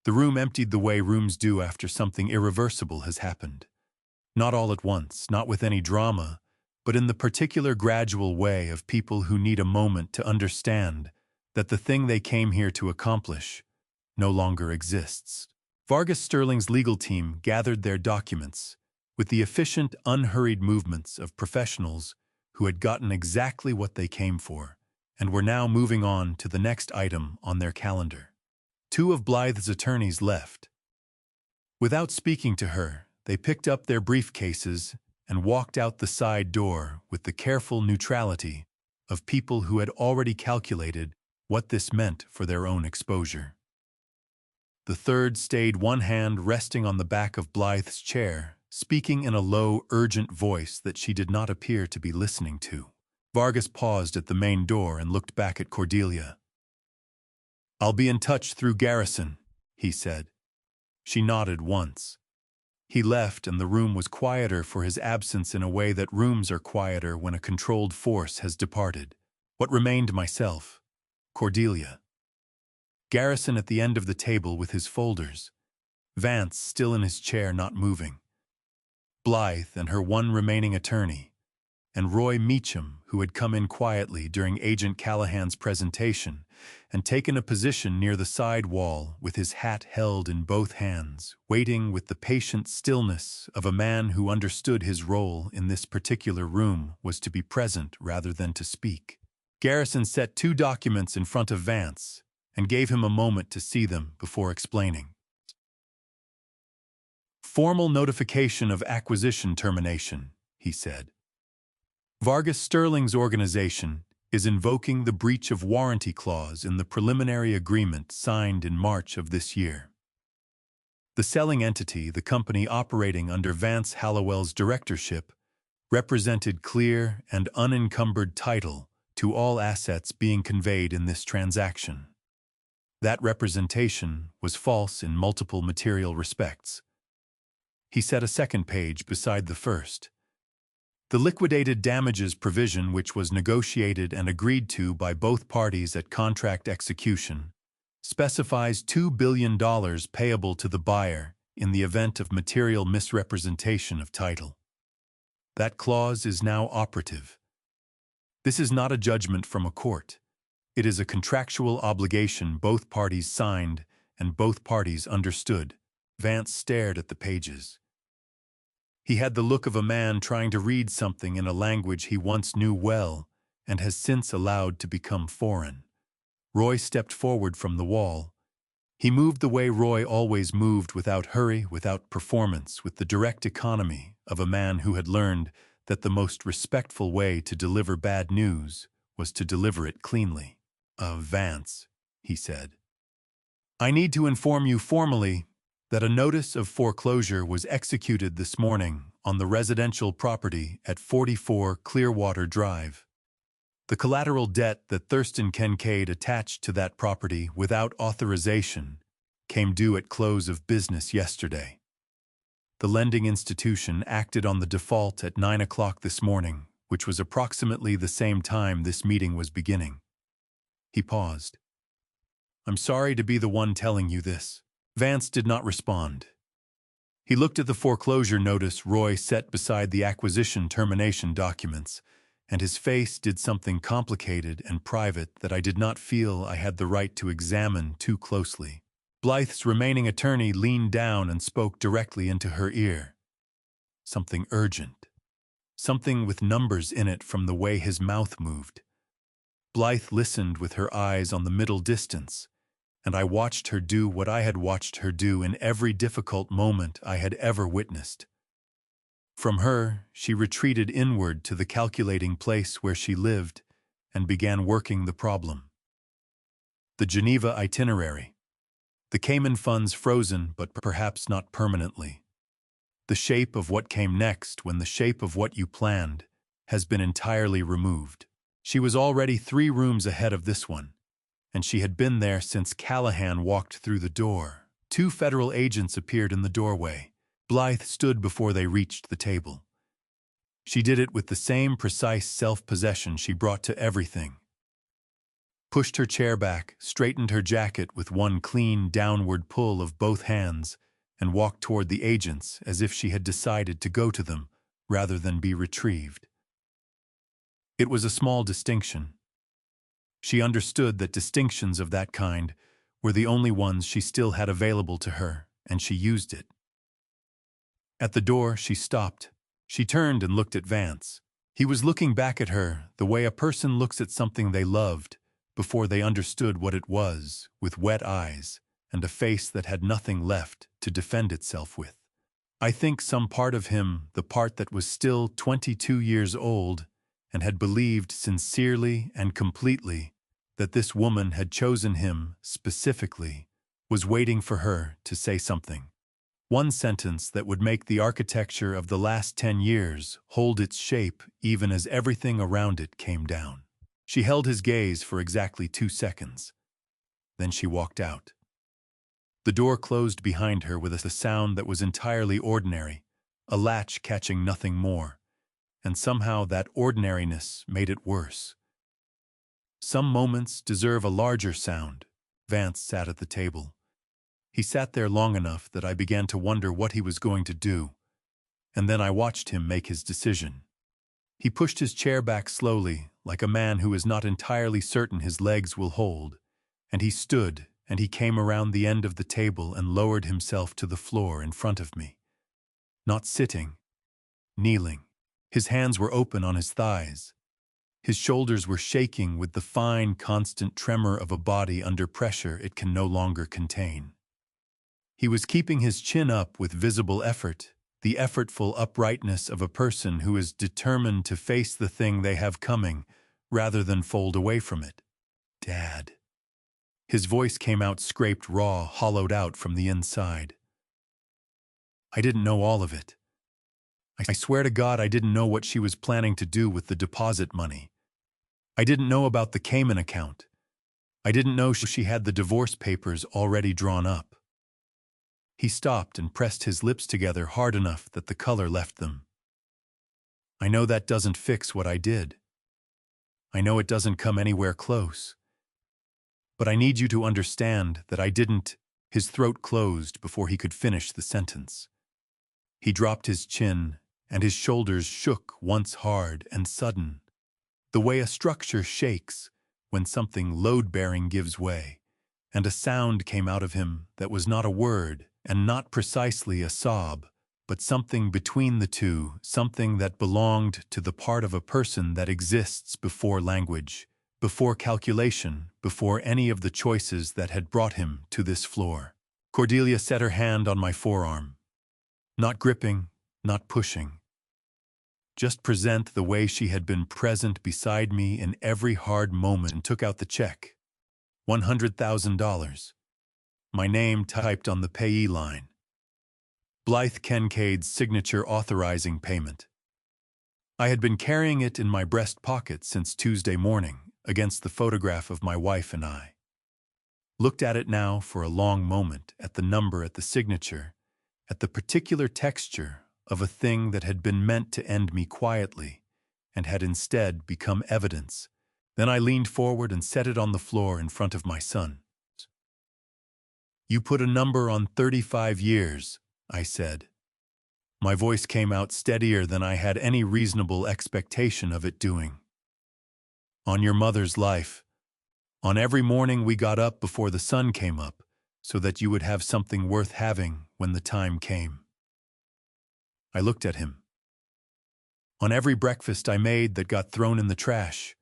Speaker 1: The room emptied the way rooms do after something irreversible has happened. Not all at once, not with any drama, but in the particular gradual way of people who need a moment to understand that the thing they came here to accomplish no longer exists. Vargas Sterling's legal team gathered their documents with the efficient, unhurried movements of professionals who had gotten exactly what they came for and were now moving on to the next item on their calendar. 2 of Blythe's attorneys left. Without speaking to her, they picked up their briefcases and walked out the side door with the careful neutrality of people who had already calculated what this meant for their own exposure. The third stayed, one hand resting on the back of Blythe's chair, speaking in a low, urgent voice that she did not appear to be listening to. Vargas paused at the main door and looked back at Cordelia. "I'll be in touch through Garrison," he said. She nodded once. He left, and the room was quieter for his absence in a way that rooms are quieter when a controlled force has departed. What remained? Myself, Cordelia, Garrison at the end of the table with his folders, Vance still in his chair not moving, Blythe and her one remaining attorney, and Roy Meacham, who had come in quietly during Agent Callahan's presentation and taken a position near the side wall with his hat held in both hands, waiting with the patient stillness of a man who understood his role in this particular room was to be present rather than to speak. Garrison set 2 documents in front of Vance and gave him a moment to see them before explaining. "Formal notification of acquisition termination," he said. "Vargas Sterling's organization is invoking the breach of warranty clause in the preliminary agreement signed in March of this year. The selling entity, the company operating under Vance Hallowell's directorship, represented clear and unencumbered title to all assets being conveyed in this transaction. That representation was false in multiple material respects." He set a second page beside the first. "The liquidated damages provision, which was negotiated and agreed to by both parties at contract execution, specifies $2 billion payable to the buyer in the event of material misrepresentation of title. That clause is now operative. This is not a judgment from a court. It is a contractual obligation both parties signed and both parties understood." Vance stared at the pages. He had the look of a man trying to read something in a language he once knew well and has since allowed to become foreign. Roy stepped forward from the wall. He moved the way Roy always moved, without hurry, without performance, with the direct economy of a man who had learned that the most respectful way to deliver bad news was to deliver it cleanly. Vance, he said, I need to inform you formally that a notice of foreclosure was executed this morning on the residential property at 44 Clearwater Drive. The collateral debt that Thurston Kincaid attached to that property without authorization came due at close of business yesterday. The lending institution acted on the default at 9 o'clock this morning, which was approximately the same time this meeting was beginning. He paused. I'm sorry to be the one telling you this. Vance did not respond. He looked at the foreclosure notice Roy set beside the acquisition termination documents, and his face did something complicated and private that I did not feel I had the right to examine too closely. Blythe's remaining attorney leaned down and spoke directly into her ear. Something urgent. Something with numbers in it from the way his mouth moved. Blythe listened with her eyes on the middle distance, and I watched her do what I had watched her do in every difficult moment I had ever witnessed. From her, she retreated inward to the calculating place where she lived and began working the problem. The Geneva itinerary. The Cayman funds frozen, but perhaps not permanently. The shape of what came next when the shape of what you planned has been entirely removed. She was already 3 rooms ahead of this one, and she had been there since Callahan walked through the door. 2 federal agents appeared in the doorway. Blythe stood before they reached the table. She did it with the same precise self-possession she brought to everything. Pushed her chair back, straightened her jacket with one clean downward pull of both hands, and walked toward the agents as if she had decided to go to them rather than be retrieved. It was a small distinction. She understood that distinctions of that kind were the only ones she still had available to her, and she used it. At the door, she stopped. She turned and looked at Vance. He was looking back at her the way a person looks at something they loved before they understood what it was, with wet eyes and a face that had nothing left to defend itself with. I think some part of him, the part that was still 22 years old and had believed sincerely and completely that this woman had chosen him specifically, was waiting for her to say something. One sentence that would make the architecture of the last 10 years hold its shape even as everything around it came down. She held his gaze for exactly 2 seconds. Then she walked out. The door closed behind her with a sound that was entirely ordinary, a latch catching nothing more, and somehow that ordinariness made it worse. Some moments deserve a larger sound. Vance sat at the table. He sat there long enough that I began to wonder what he was going to do, and then I watched him make his decision. He pushed his chair back slowly, like a man who is not entirely certain his legs will hold, and he stood, and he came around the end of the table and lowered himself to the floor in front of me. Not sitting, kneeling. His hands were open on his thighs. His shoulders were shaking with the fine, constant tremor of a body under pressure it can no longer contain. He was keeping his chin up with visible effort, the effortful uprightness of a person who is determined to face the thing they have coming, rather than fold away from it. Dad. His voice came out scraped raw, hollowed out from the inside. I didn't know all of it. I swear to God I didn't know what she was planning to do with the deposit money. I didn't know about the Cayman account. I didn't know she had the divorce papers already drawn up. He stopped and pressed his lips together hard enough that the color left them. I know that doesn't fix what I did. I know it doesn't come anywhere close. But I need you to understand that I didn't. His throat closed before he could finish the sentence. He dropped his chin, and his shoulders shook once hard and sudden, the way a structure shakes when something load-bearing gives way, and a sound came out of him that was not a word and not precisely a sob, but something between the two, something that belonged to the part of a person that exists before language, before calculation, before any of the choices that had brought him to this floor. Cordelia set her hand on my forearm. Not gripping, not pushing. Just present the way she had been present beside me in every hard moment, and took out the check. $100,000. My name typed on the payee line. Blythe Kincaid's signature authorizing payment. I had been carrying it in my breast pocket since Tuesday morning, against the photograph of my wife and I. Looked at it now for a long moment, at the number, at the signature, at the particular texture of a thing that had been meant to end me quietly and had instead become evidence. Then I leaned forward and set it on the floor in front of my son. "You put a number on 35 years, I said. My voice came out steadier than I had any reasonable expectation of it doing. "On your mother's life. On every morning we got up before the sun came up, so that you would have something worth having when the time came." I looked at him. "On every breakfast I made that got thrown in the trash.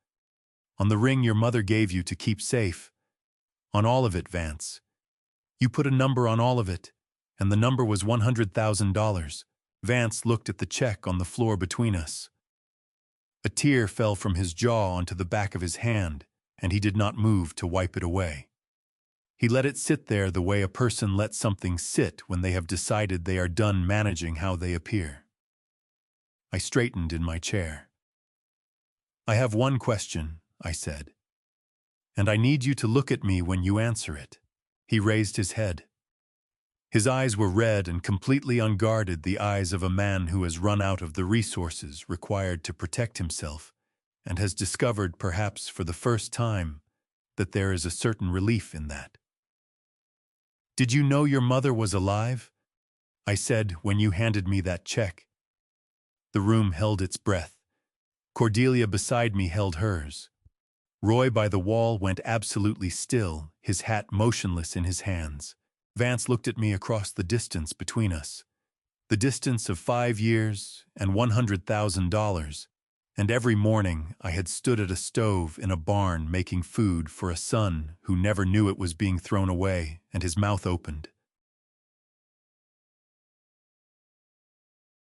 Speaker 1: On the ring your mother gave you to keep safe. On all of it, Vance. You put a number on all of it, and the number was $100,000. Vance looked at the check on the floor between us. A tear fell from his jaw onto the back of his hand, and he did not move to wipe it away. He let it sit there the way a person lets something sit when they have decided they are done managing how they appear. I straightened in my chair. "I have one question," I said, "and I need you to look at me when you answer it." He raised his head. His eyes were red and completely unguarded, the eyes of a man who has run out of the resources required to protect himself and has discovered, perhaps for the first time, that there is a certain relief in that. "Did you know your mother was alive?" I said when you handed me that check. The room held its breath. Cordelia beside me held hers. Roy by the wall went absolutely still, his hat motionless in his hands. Vance looked at me across the distance between us. The distance of 5 years and $100,000, and every morning I had stood at a stove in a barn making food for a son who never knew it was being thrown away, and his mouth opened.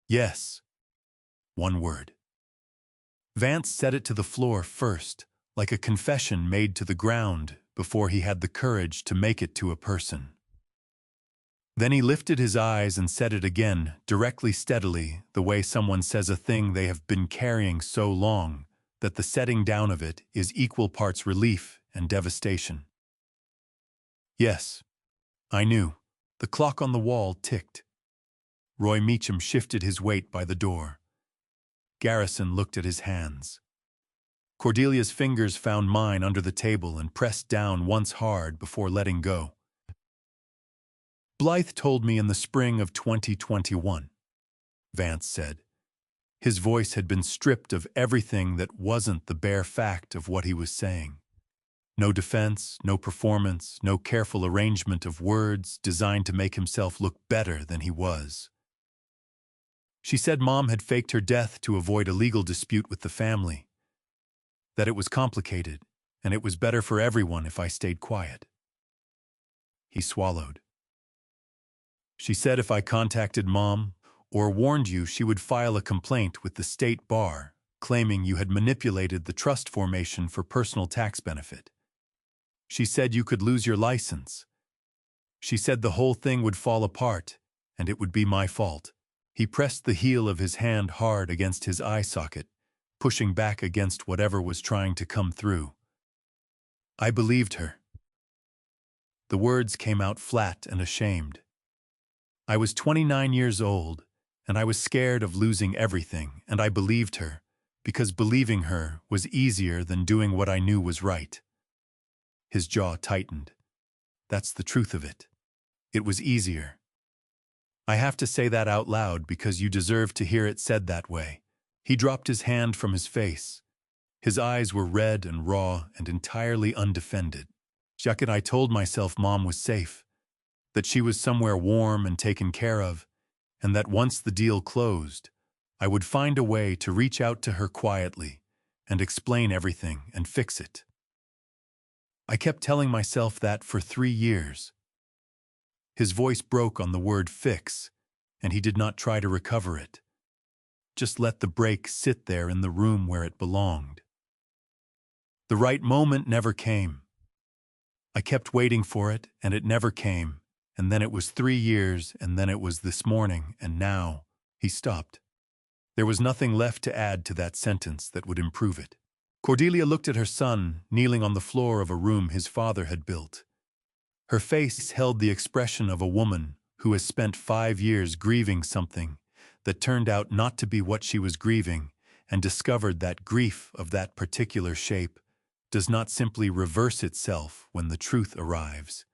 Speaker 1: "Yes." One word. Vance set it to the floor first, like a confession made to the ground before he had the courage to make it to a person. Then he lifted his eyes and said it again, directly, steadily, the way someone says a thing they have been carrying so long that the setting down of it is equal parts relief and devastation. "Yes." I knew. The clock on the wall ticked. Roy Meacham shifted his weight by the door. Garrison looked at his hands. Cordelia's fingers found mine under the table and pressed down once hard before letting go. "Blythe told me in the spring of 2021, Vance said. His voice had been stripped of everything that wasn't the bare fact of what he was saying. No defense, no performance, no careful arrangement of words designed to make himself look better than he was. She said Mom had faked her death to avoid a legal dispute with the family. That it was complicated, and it was better for everyone if I stayed quiet." He swallowed. "She said if I contacted Mom or warned you, she would file a complaint with the state bar, claiming you had manipulated the trust formation for personal tax benefit. She said you could lose your license. She said the whole thing would fall apart, and it would be my fault." He pressed the heel of his hand hard against his eye socket, pushing back against whatever was trying to come through. "I believed her." The words came out flat and ashamed. I was 29 years old, and I was scared of losing everything, and I believed her, because believing her was easier than doing what I knew was right. His jaw tightened. "That's the truth of it. It was easier. I have to say that out loud because you deserve to hear it said that way." He dropped his hand from his face. His eyes were red and raw and entirely undefended. "Jack, and I told myself Mom was safe, that she was somewhere warm and taken care of, and that once the deal closed, I would find a way to reach out to her quietly and explain everything and fix it. I kept telling myself that for 3 years. His voice broke on the word fix, and he did not try to recover it. Just let the break sit there in the room where it belonged. The right moment never came. I kept waiting for it, and it never came, and then it was 3 years, and then it was this morning, and now he stopped. There was nothing left to add to that sentence that would improve it. Cordelia looked at her son, kneeling on the floor of a room his father had built. Her face held the expression of a woman who has spent 5 years grieving something that turned out not to be what she was grieving, and discovered that grief of that particular shape does not simply reverse itself when the truth arrives.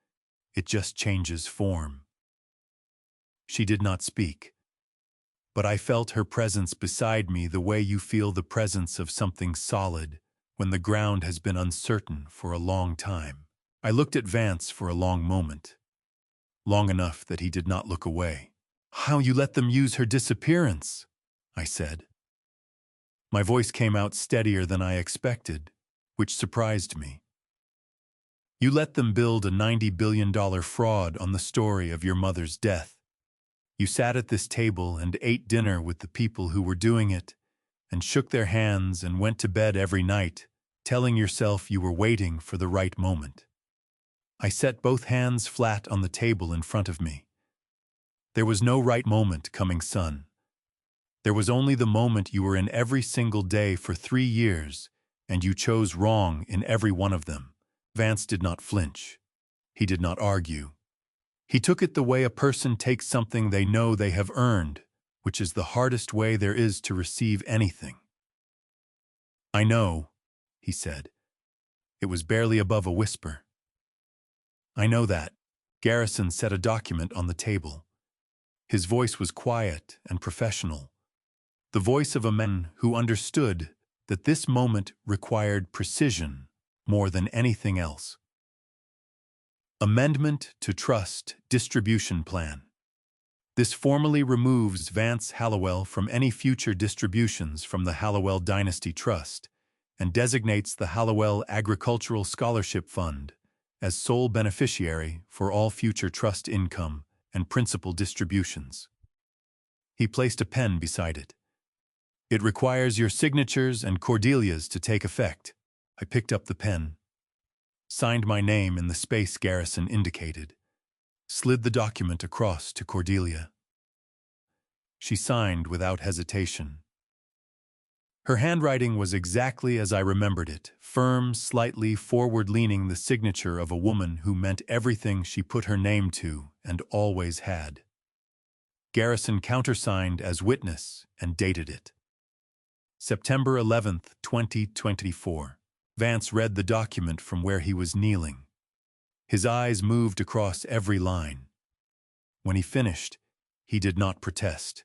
Speaker 1: It just changes form. She did not speak, but I felt her presence beside me the way you feel the presence of something solid when the ground has been uncertain for a long time. I looked at Vance for a long moment, long enough that he did not look away. "How you let them use her disappearance?" I said. My voice came out steadier than I expected, which surprised me. "You let them build a $90 billion fraud on the story of your mother's death. You sat at this table and ate dinner with the people who were doing it, and shook their hands and went to bed every night, telling yourself you were waiting for the right moment." I set both hands flat on the table in front of me. There was no right moment coming, son. There was only the moment you were in every single day for 3 years, and you chose wrong in every one of them. Vance did not flinch. He did not argue. He took it the way a person takes something they know they have earned, which is the hardest way there is to receive anything. "I know," he said. It was barely above a whisper. "I know that." Garrison set a document on the table. His voice was quiet and professional, the voice of a man who understood that this moment required precision more than anything else. Amendment to Trust Distribution Plan. This formally removes Vance Hallowell from any future distributions from the Hallowell Dynasty Trust and designates the Hallowell Agricultural Scholarship Fund as sole beneficiary for all future trust income and principal distributions. He placed a pen beside it. "It requires your signatures and Cordelia's to take effect." I picked up the pen, signed my name in the space Garrison indicated, slid the document across to Cordelia. She signed without hesitation. Her handwriting was exactly as I remembered it, firm, slightly forward-leaning, the signature of a woman who meant everything she put her name to and always had. Garrison countersigned as witness and dated it. September 11th, 2024. Vance read the document from where he was kneeling. His eyes moved across every line. When he finished, he did not protest.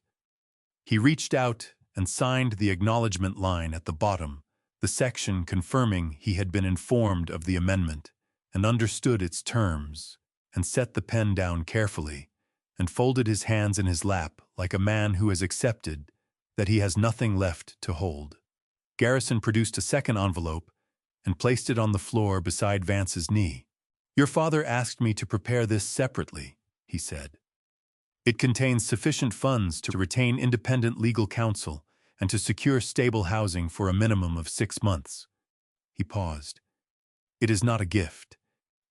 Speaker 1: He reached out and signed the acknowledgement line at the bottom, the section confirming he had been informed of the amendment and understood its terms, and set the pen down carefully and folded his hands in his lap like a man who has accepted that he has nothing left to hold. Garrison produced a second envelope and placed it on the floor beside Vance's knee. "Your father asked me to prepare this separately," he said. "It contains sufficient funds to retain independent legal counsel and to secure stable housing for a minimum of 6 months." He paused. "It is not a gift.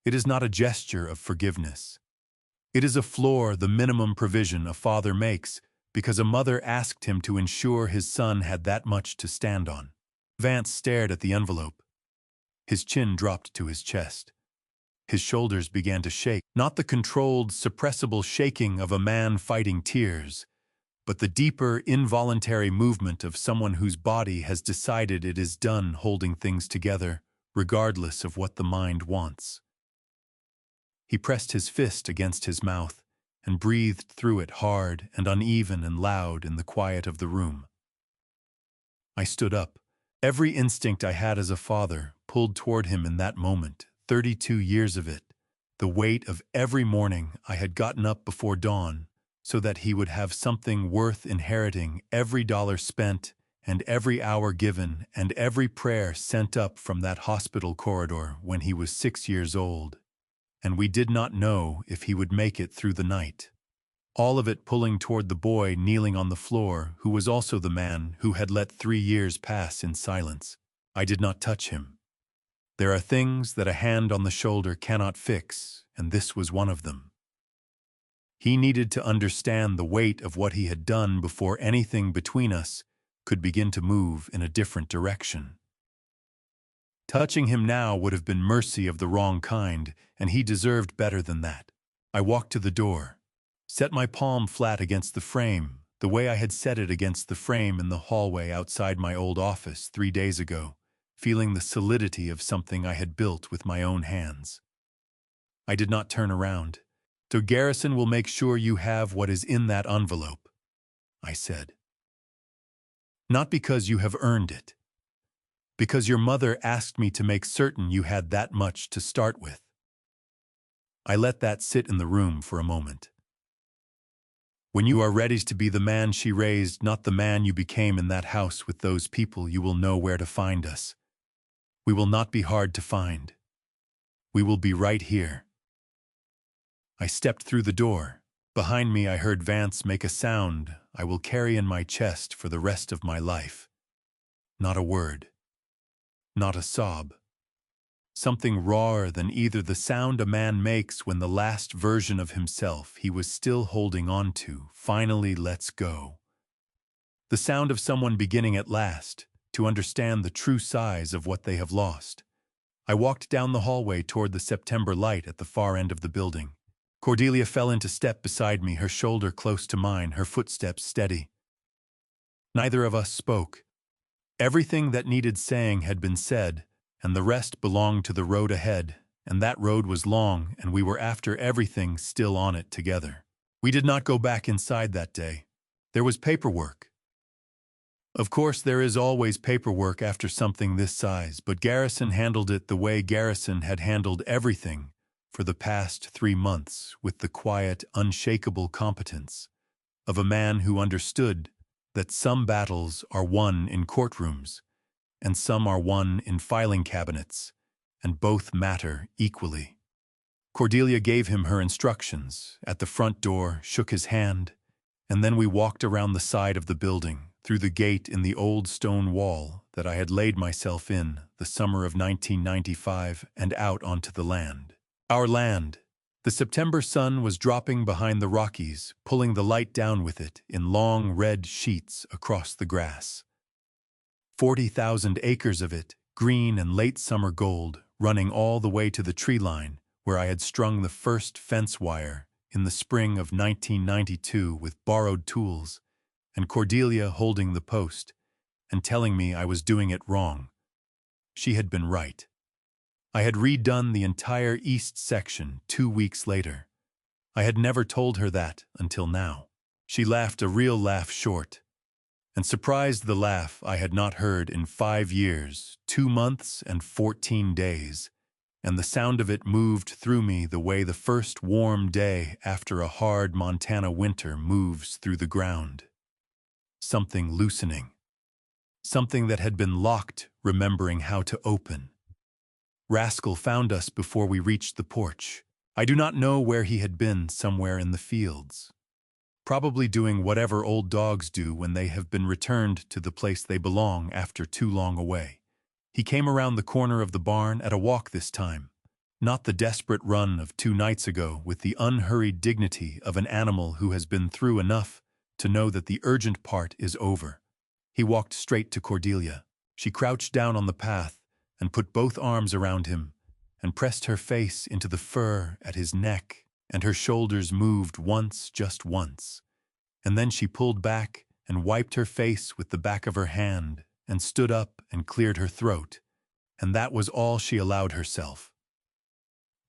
Speaker 1: It is not a gesture of forgiveness. It is a floor, the minimum provision a father makes because a mother asked him to ensure his son had that much to stand on." Vance stared at the envelope. His chin dropped to his chest. His shoulders began to shake, not the controlled, suppressible shaking of a man fighting tears, but the deeper, involuntary movement of someone whose body has decided it is done holding things together, regardless of what the mind wants. He pressed his fist against his mouth and breathed through it hard and uneven and loud in the quiet of the room. I stood up. Every instinct I had as a father pulled toward him in that moment, 32 years of it, the weight of every morning I had gotten up before dawn so that he would have something worth inheriting every dollar spent and every hour given and every prayer sent up from that hospital corridor when he was 6 years old, and we did not know if he would make it through the night. All of it pulling toward the boy kneeling on the floor, who was also the man who had let 3 years pass in silence. I did not touch him. There are things that a hand on the shoulder cannot fix, and this was one of them. He needed to understand the weight of what he had done before anything between us could begin to move in a different direction. Touching him now would have been mercy of the wrong kind, and he deserved better than that. I walked to the door, set my palm flat against the frame, the way I had set it against the frame in the hallway outside my old office 3 days ago, feeling the solidity of something I had built with my own hands. I did not turn around. "So Garrison will make sure you have what is in that envelope," I said. "Not because you have earned it. Because your mother asked me to make certain you had that much to start with." I let that sit in the room for a moment. "When you are ready to be the man she raised, not the man you became in that house with those people, you will know where to find us. We will not be hard to find. We will be right here." I stepped through the door. Behind me I heard Vance make a sound I will carry in my chest for the rest of my life. Not a word. Not a sob. Something rawer than either the sound a man makes when the last version of himself he was still holding on to finally lets go. The sound of someone beginning at last to understand the true size of what they have lost. I walked down the hallway toward the September light at the far end of the building. Cordelia fell into step beside me, her shoulder close to mine, her footsteps steady. Neither of us spoke. Everything that needed saying had been said, and the rest belonged to the road ahead, and that road was long, and we were after everything still on it together. We did not go back inside that day. There was paperwork. Of course, there is always paperwork after something this size, but Garrison handled it the way Garrison had handled everything for the past 3 months, with the quiet, unshakable competence of a man who understood that some battles are won in courtrooms, and some are won in filing cabinets, and both matter equally. Cordelia gave him her instructions at the front door, shook his hand, and then we walked around the side of the building, through the gate in the old stone wall that I had laid myself in the summer of 1995, and out onto the land. Our land. The September sun was dropping behind the Rockies, pulling the light down with it in long red sheets across the grass. 40,000 acres of it, green and late summer gold, running all the way to the tree line where I had strung the first fence wire in the spring of 1992 with borrowed tools, and Cordelia holding the post and telling me I was doing it wrong. She had been right. I had redone the entire east section 2 weeks later. I had never told her that until now. She laughed a real laugh short, and surprised the laugh I had not heard in 5 years, 2 months and 14 days, and the sound of it moved through me the way the first warm day after a hard Montana winter moves through the ground. Something loosening. Something that had been locked, remembering how to open. Rascal found us before we reached the porch. I do not know where he had been, somewhere in the fields. Probably doing whatever old dogs do when they have been returned to the place they belong after too long away. He came around the corner of the barn at a walk this time, not the desperate run of 2 nights ago, with the unhurried dignity of an animal who has been through enough to know that the urgent part is over. He walked straight to Cordelia. She crouched down on the path and put both arms around him and pressed her face into the fur at his neck, and her shoulders moved once, just once. And then she pulled back and wiped her face with the back of her hand and stood up and cleared her throat, and that was all she allowed herself.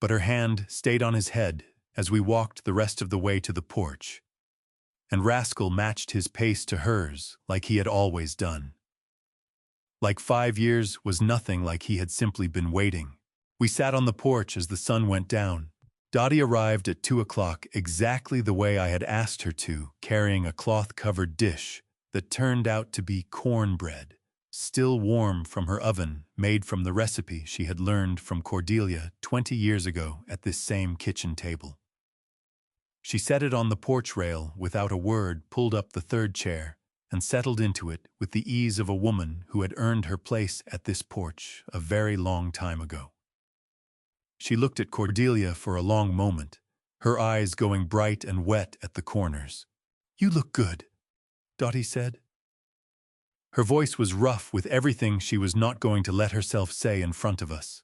Speaker 1: But her hand stayed on his head as we walked the rest of the way to the porch, and Rascal matched his pace to hers like he had always done. Like 5 years was nothing, like he had simply been waiting. We sat on the porch as the sun went down, Dottie arrived at 2 o'clock exactly the way I had asked her to, carrying a cloth-covered dish that turned out to be cornbread, still warm from her oven, made from the recipe she had learned from Cordelia 20 years ago at this same kitchen table. She set it on the porch rail without a word, pulled up the third chair, and settled into it with the ease of a woman who had earned her place at this porch a very long time ago. She looked at Cordelia for a long moment, her eyes going bright and wet at the corners. "You look good," Dottie said. Her voice was rough with everything she was not going to let herself say in front of us.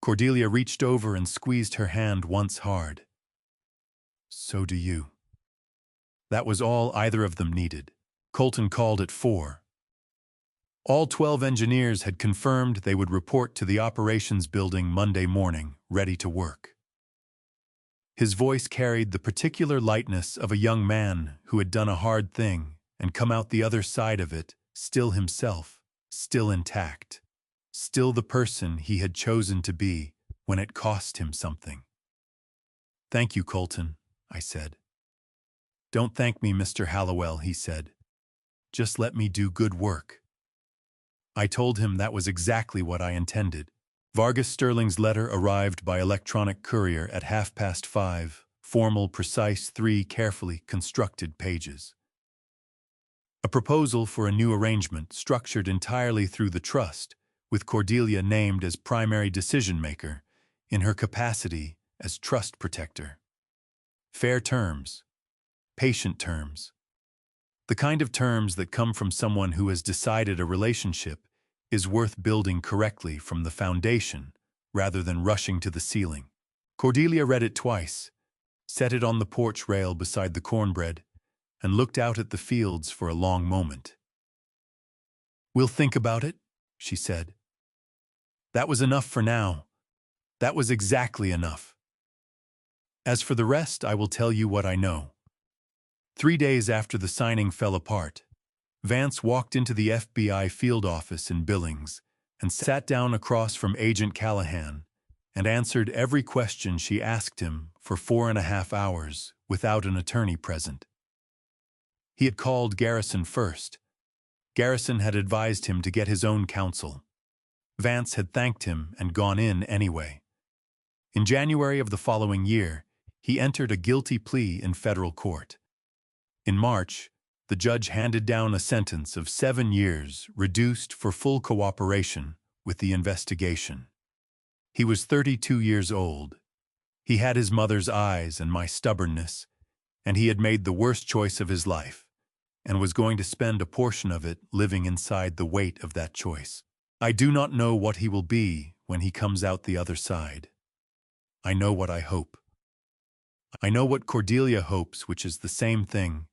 Speaker 1: Cordelia reached over and squeezed her hand once hard. "So do you." That was all either of them needed. Colton called at 4. All 12 engineers had confirmed they would report to the operations building Monday morning, ready to work. His voice carried the particular lightness of a young man who had done a hard thing and come out the other side of it, still himself, still intact, still the person he had chosen to be when it cost him something. "Thank you, Colton," I said. "Don't thank me, Mr. Hallowell," he said. "Just let me do good work." I told him that was exactly what I intended. Vargas Sterling's letter arrived by electronic courier at 5:30, formal, precise, 3 carefully constructed pages. A proposal for a new arrangement structured entirely through the trust, with Cordelia named as primary decision-maker in her capacity as trust protector. Fair terms. Patient terms. The kind of terms that come from someone who has decided a relationship is worth building correctly from the foundation rather than rushing to the ceiling. Cordelia read it twice, set it on the porch rail beside the cornbread, and looked out at the fields for a long moment. "We'll think about it," she said. That was enough for now. That was exactly enough. As for the rest, I will tell you what I know. 3 days after the signing fell apart, Vance walked into the FBI field office in Billings and sat down across from Agent Callahan and answered every question she asked him for 4.5 hours without an attorney present. He had called Garrison first. Garrison had advised him to get his own counsel. Vance had thanked him and gone in anyway. In January of the following year, he entered a guilty plea in federal court. In March, the judge handed down a sentence of 7 years, reduced for full cooperation with the investigation. He was 32 years old. He had his mother's eyes and my stubbornness, and he had made the worst choice of his life, and was going to spend a portion of it living inside the weight of that choice. I do not know what he will be when he comes out the other side. I know what I hope. I know what Cordelia hopes, which is the same thing,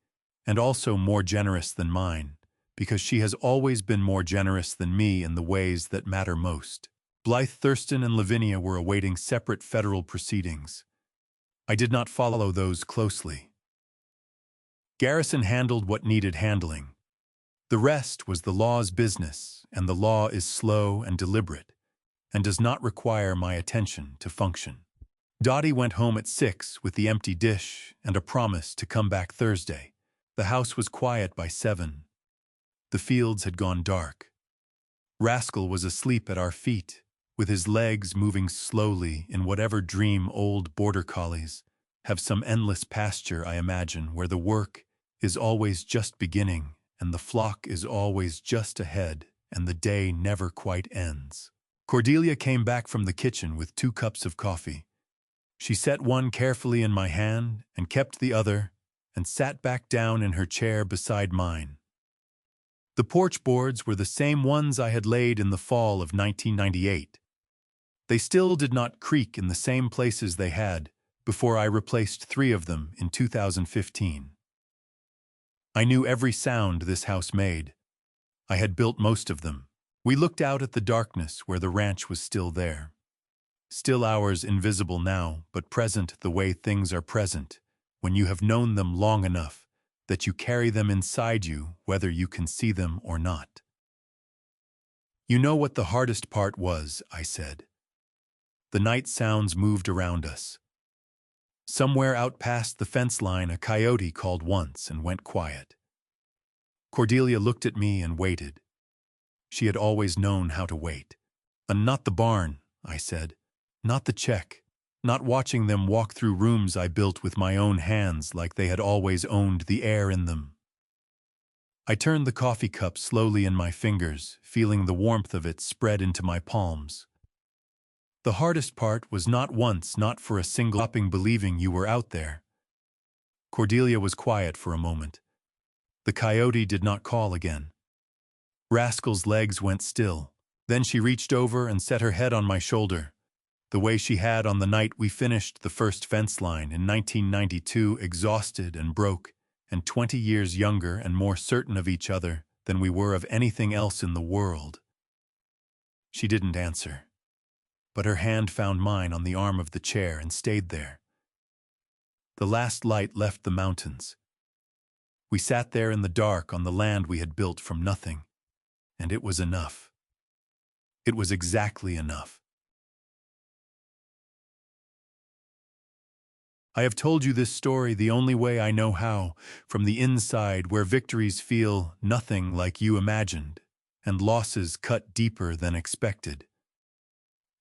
Speaker 1: and also more generous than mine, because she has always been more generous than me in the ways that matter most. Blythe, Thurston, and Lavinia were awaiting separate federal proceedings. I did not follow those closely. Garrison handled what needed handling. The rest was the law's business, and the law is slow and deliberate, and does not require my attention to function. Dottie went home at 6 with the empty dish and a promise to come back Thursday. The house was quiet by 7. The fields had gone dark. Rascal was asleep at our feet, with his legs moving slowly in whatever dream old border collies have some endless pasture, I imagine, where the work is always just beginning and the flock is always just ahead and the day never quite ends. Cordelia came back from the kitchen with 2 cups of coffee. She set one carefully in my hand and kept the other and sat back down in her chair beside mine. The porch boards were the same ones I had laid in the fall of 1998. They still did not creak in the same places they had before I replaced 3 of them in 2015. I knew every sound this house made. I had built most of them. We looked out at the darkness where the ranch was still there. Still ours, invisible now, but present the way things are present, when you have known them long enough that you carry them inside you whether you can see them or not. "You know what the hardest part was," I said. The night sounds moved around us. Somewhere out past the fence line, a coyote called once and went quiet. Cordelia looked at me and waited. She had always known how to wait. "And not the barn," I said. "Not the check. Not watching them walk through rooms I built with my own hands like they had always owned the air in them." I turned the coffee cup slowly in my fingers, feeling the warmth of it spread into my palms. "The hardest part was not once, not for a single stopping believing you were out there." Cordelia was quiet for a moment. The coyote did not call again. Rascal's legs went still. Then she reached over and set her head on my shoulder, the way she had on the night we finished the first fence line in 1992, exhausted and broke, and 20 years younger and more certain of each other than we were of anything else in the world. She didn't answer, but her hand found mine on the arm of the chair and stayed there. The last light left the mountains. We sat there in the dark on the land we had built from nothing, and it was enough. It was exactly enough. I have told you this story the only way I know how, from the inside, where victories feel nothing like you imagined, and losses cut deeper than expected.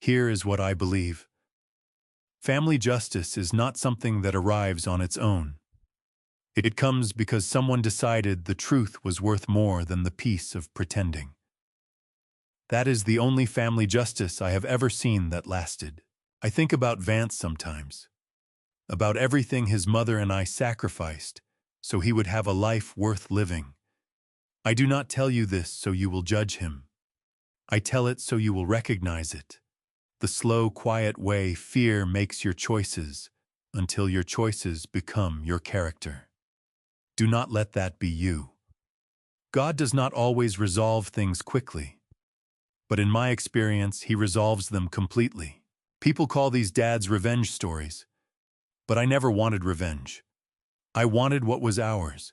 Speaker 1: Here is what I believe. Family justice is not something that arrives on its own. It comes because someone decided the truth was worth more than the peace of pretending. That is the only family justice I have ever seen that lasted. I think about Vance sometimes, about everything his mother and I sacrificed so he would have a life worth living. I do not tell you this so you will judge him. I tell it so you will recognize it. The slow, quiet way fear makes your choices until your choices become your character. Do not let that be you. God does not always resolve things quickly, but in my experience, he resolves them completely. People call these dads revenge stories, but I never wanted revenge. I wanted what was ours,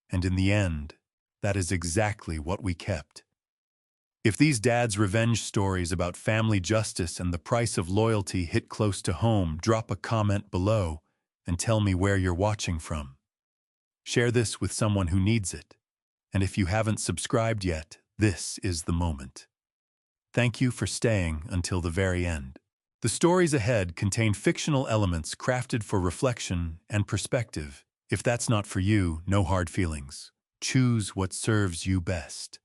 Speaker 1: and in the end, that is exactly what we kept. If these dads' revenge stories about family justice and the price of loyalty hit close to home, drop a comment below and tell me where you're watching from. Share this with someone who needs it. And if you haven't subscribed yet, this is the moment. Thank you for staying until the very end. The stories ahead contain fictional elements crafted for reflection and perspective. If that's not for you, no hard feelings. Choose what serves you best.